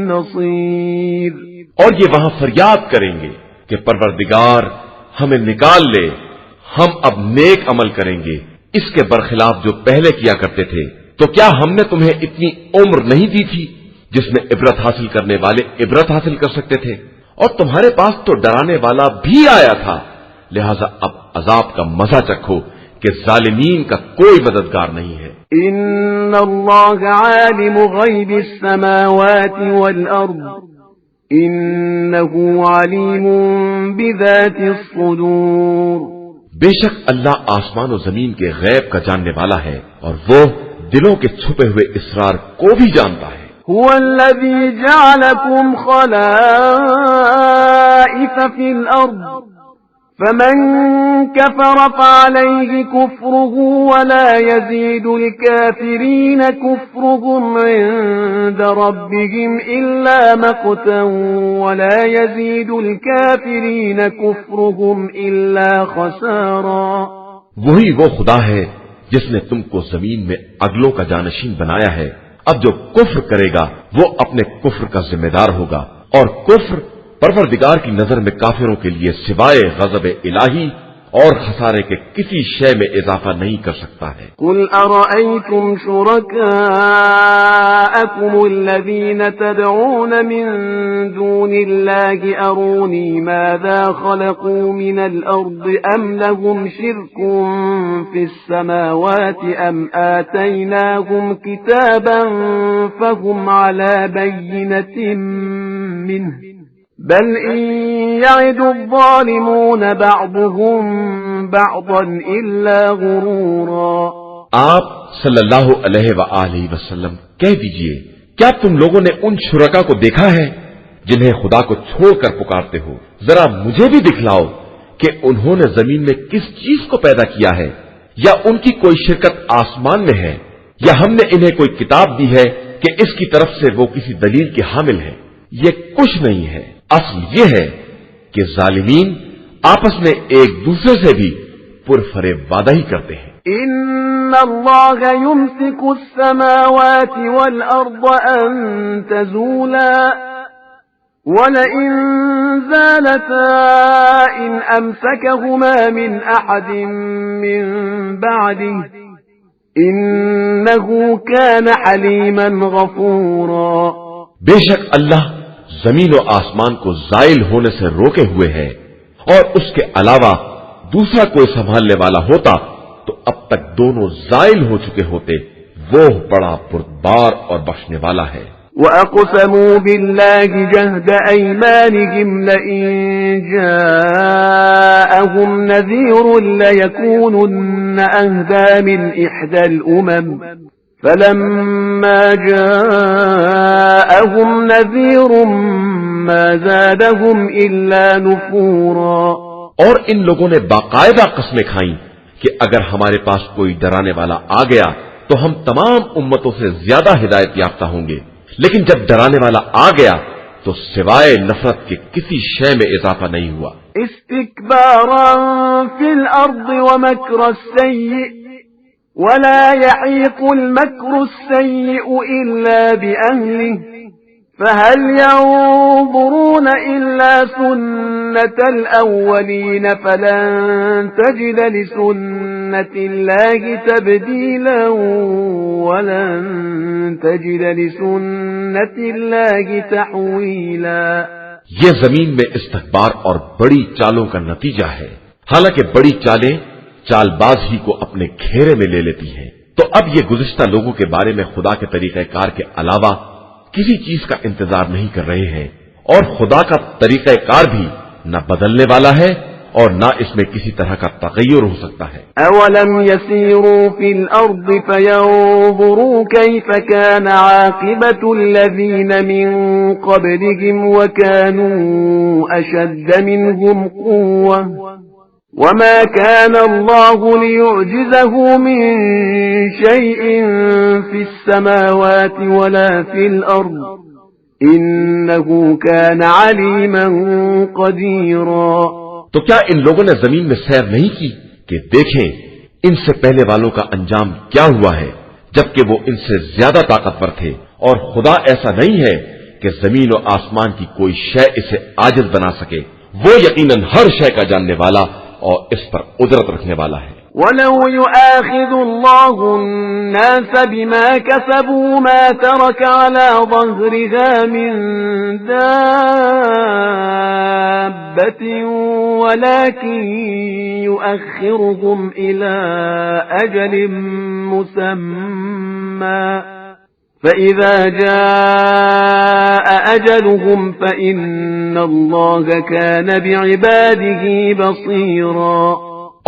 نَّصِيرٍ۔ اور یہ وہاں فریاد کریں گے کہ پروردگار ہمیں نکال لے، ہم اب نیک عمل کریں گے اس کے برخلاف جو پہلے کیا کرتے تھے۔ تو کیا ہم نے تمہیں اتنی عمر نہیں دی تھی جس میں عبرت حاصل کرنے والے عبرت حاصل کر سکتے تھے؟ اور تمہارے پاس تو ڈرانے والا بھی آیا تھا، لہذا اب عذاب کا مزہ چکھو کہ ظالمین کا کوئی مددگار نہیں ہے۔ ان اللہ عالم غیب السماوات والارض انه علیم بذات الصدور۔ بے شک اللہ آسمان و زمین کے غیب کا جاننے والا ہے اور وہ دلوں کے چھپے ہوئے اسرار کو بھی جانتا ہے۔ هو الذي جعلكم خلائف في الأرض فمن كفر فعليه كفره ولا يزيد الكافرين كفرهم عند ربهم إلا مقتا ولا يزيد الكافرين كفرهم إلا خسارا۔ وہی وہ خدا ہے جس نے تم کو زمین میں اگلوں کا جانشین بنایا ہے۔ اب جو کفر کرے گا وہ اپنے کفر کا ذمہ دار ہوگا، اور کفر پروردگار کی نظر میں کافروں کے لیے سوائے غضب الہی اور خسارے کے کسی شے میں اضافہ نہیں کر سکتا ہے۔ قل ارأيتم شركاءكم الذين تدعون من دون الله اروني ماذا خلقوا من الارض ام لهم شرك في السماوات ام آتيناهم كتابا فهم على بينة منه بل إن يعد الظالمون بعضهم بعضا إلا غرورا۔ آپ صلی اللہ علیہ وآلہ وسلم کہہ دیجئے، کیا تم لوگوں نے ان شرکا کو دیکھا ہے جنہیں خدا کو چھوڑ کر پکارتے ہو؟ ذرا مجھے بھی دکھلاؤ کہ انہوں نے زمین میں کس چیز کو پیدا کیا ہے، یا ان کی کوئی شرکت آسمان میں ہے، یا ہم نے انہیں کوئی کتاب دی ہے کہ اس کی طرف سے وہ کسی دلیل کے حامل ہیں۔ یہ کچھ نہیں ہے، اصل یہ ہے کہ ظالمین آپس میں ایک دوسرے سے بھی پرفریب وعدہ ہی کرتے ہیں۔ ان اللہ یمسک السماوات والارض ان تزولا ولئن زالتا ان امسکہما من احد من بعده انه كان حلیما غفورا۔ بے شک اللہ زمین و آسمان کو زائل ہونے سے روکے ہوئے ہے، اور اس کے علاوہ دوسرا کوئی سنبھالنے والا ہوتا تو اب تک دونوں زائل ہو چکے ہوتے۔ وہ بڑا بردبار اور بخشنے والا ہے۔ وَأَقْسَمُوا بِاللَّهِ جَهْدَ أَيْمَانِهِمْ لَئِن جَاءَهُمْ نَذِيرٌ لَيَكُونُنَّ أَهْدَىٰ مِنْ إِحْدَى الْأُمَمِ فَلَمَّا جَاءَهُمْ نَذِيرٌ مَا زَادَهُمْ إِلَّا نُفُورًا۔ اور ان لوگوں نے باقاعدہ قسمیں کھائیں کہ اگر ہمارے پاس کوئی ڈرانے والا آ گیا تو ہم تمام امتوں سے زیادہ ہدایت یافتہ ہوں گے، لیکن جب ڈرانے والا آ گیا تو سوائے نفرت کے کسی شے میں اضافہ نہیں ہوا۔ استکبارا فی الارض ومکر السیئ ولا يحيق المكر السيء إلا بأهله فهل ينظرون إلا سنة الأولين فلن تجد لسنة الله تبديلا ولن تجد لسنة الله تحويلا۔ یہ زمین میں استکبار اور بڑی چالوں کا نتیجہ ہے، حالانکہ بڑی چالیں چال باز ہی کو اپنے گھیرے میں لے لیتی ہیں۔ تو اب یہ گزشتہ لوگوں کے بارے میں خدا کے طریقہ کار کے علاوہ کسی چیز کا انتظار نہیں کر رہے ہیں، اور خدا کا طریقہ کار بھی نہ بدلنے والا ہے اور نہ اس میں کسی طرح کا تغیر ہو سکتا ہے۔ اولم يسيروا في الارض فينظروا كيف كان عاقبة الذين من قبلهم وكانوا اشد منهم قوة وما كان الله ليعجزه من شيء في السماوات ولا في الأرض إنه كان عليما قديرا۔ تو کیا ان لوگوں نے زمین میں سیر نہیں کی کہ دیکھیں ان سے پہلے والوں کا انجام کیا ہوا ہے، جبکہ وہ ان سے زیادہ طاقتور تھے، اور خدا ایسا نہیں ہے کہ زمین و آسمان کی کوئی شے اسے عاجز بنا سکے، وہ یقیناً ہر شے کا جاننے والا اور اس پر قدرت رکھنے والا ہے۔ وَلَوْ يُؤَاخِذُ اللَّهُ النَّاسَ بِمَا كَسَبُوا مَا تَرَكَ عَلَى ظَهْرِهَا مِن دَابَّةٍ وَلَكِن يُؤَخِّرُهُمْ إِلَى أَجَلٍ مُّسَمًّى فَإِذَا جَاءَ أَجَلُهُمْ فَإِنَّ اللَّهَ كَانَ بِعِبَادِهِ بَصِيرًا۔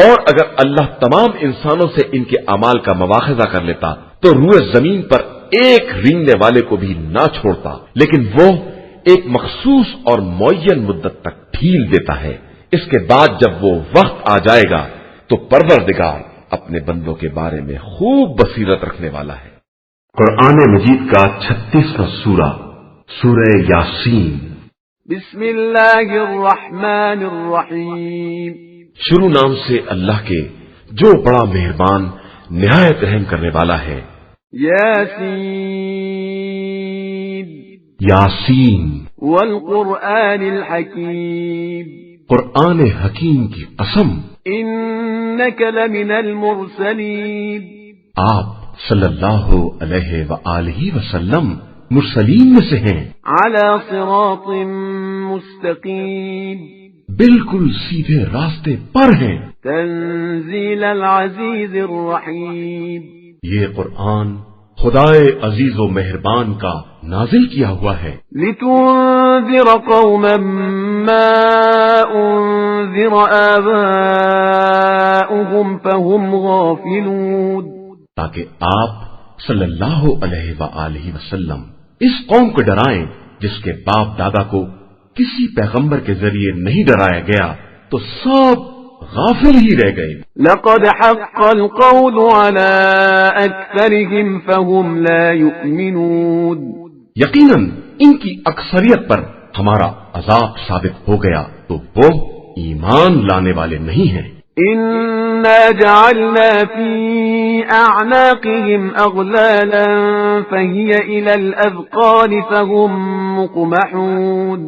اور اگر اللہ تمام انسانوں سے ان کے اعمال کا مواخذہ کر لیتا تو روئے زمین پر ایک رینگنے والے کو بھی نہ چھوڑتا، لیکن وہ ایک مخصوص اور معین مدت تک ڈھیل دیتا ہے، اس کے بعد جب وہ وقت آ جائے گا تو پروردگار اپنے بندوں کے بارے میں خوب بصیرت رکھنے والا ہے۔ قرآن مجید کا 36واں سورہ، سورہ یاسین۔ بسم اللہ الرحمن الرحیم۔ شروع نام سے اللہ کے جو بڑا مہربان نہایت رحم کرنے والا ہے۔ یاسین یاسین والقرآن الحکیم۔ قرآن حکیم کی قسم، انک لمن المرسلین۔ آپ صلی اللہ علیہ وآلہ وسلم مرسلین میں سے ہیں، علی صراط مستقیم، بالکل سیدھے راستے پر ہیں۔ تنزیل العزیز الرحیم۔ یہ قرآن خدائے عزیز و مہربان کا نازل کیا ہوا ہے، لتنذر قوما ما انذر آباؤهم فهم غافلون، تاکہ آپ صلی اللہ علیہ وآلہ وسلم اس قوم کو ڈرائیں جس کے باپ دادا کو کسی پیغمبر کے ذریعے نہیں ڈرایا گیا تو سب غافل ہی رہ گئے۔ لقد حق القول على اکثرهم فهم لا يؤمنون، یقیناً ان کی اکثریت پر ہمارا عذاب ثابت ہو گیا تو وہ ایمان لانے والے نہیں ہیں۔ انا جعلنا في اعناقهم اغلالا فهي الى الاذقان فهم مقمحون،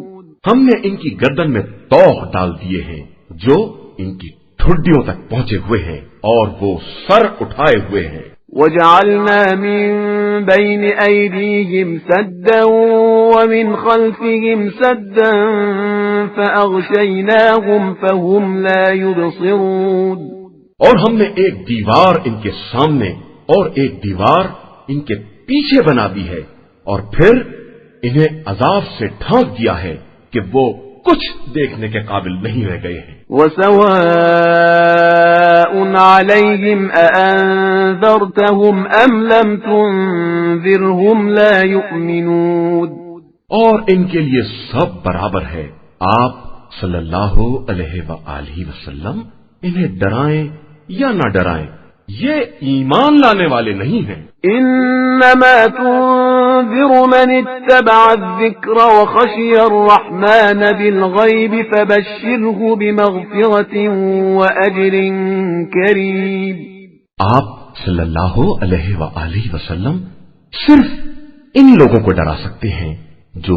ہم نے ان کی گردن میں طوق ڈال دیے ہیں جو ان کی ٹھڈیوں تک پہنچے ہوئے ہیں اور وہ سر اٹھائے ہوئے ہیں۔ وجعلنا من بين أيديهم سدا ومن خلفهم سدا فأغشيناهم فهم لا يبصرون، اور ہم نے ایک دیوار ان کے سامنے اور ایک دیوار ان کے پیچھے بنا دی ہے، اور پھر انہیں عذاب سے ڈھانک دیا ہے کہ وہ کچھ دیکھنے کے قابل نہیں رہ گئے ہیں۔ وَسَوَاءٌ عَلَيْهِمْ أَأَنذَرْتَهُمْ أَمْ لَمْ تُنذِرْهُمْ لَا يُؤْمِنُونَ، اور ان کے لیے سب برابر ہے، آپ صلی اللہ علیہ وآلہ وسلم انہیں ڈرائیں یا نہ ڈرائیں، یہ ایمان لانے والے نہیں ہیں۔ انما تنذر من اتبع الذکر وخشی الرحمن بالغیب فبشره بمغفرة واجر کریم۔ آپ صلی اللہ علیہ وآلہ وسلم صرف ان لوگوں کو ڈرا سکتے ہیں جو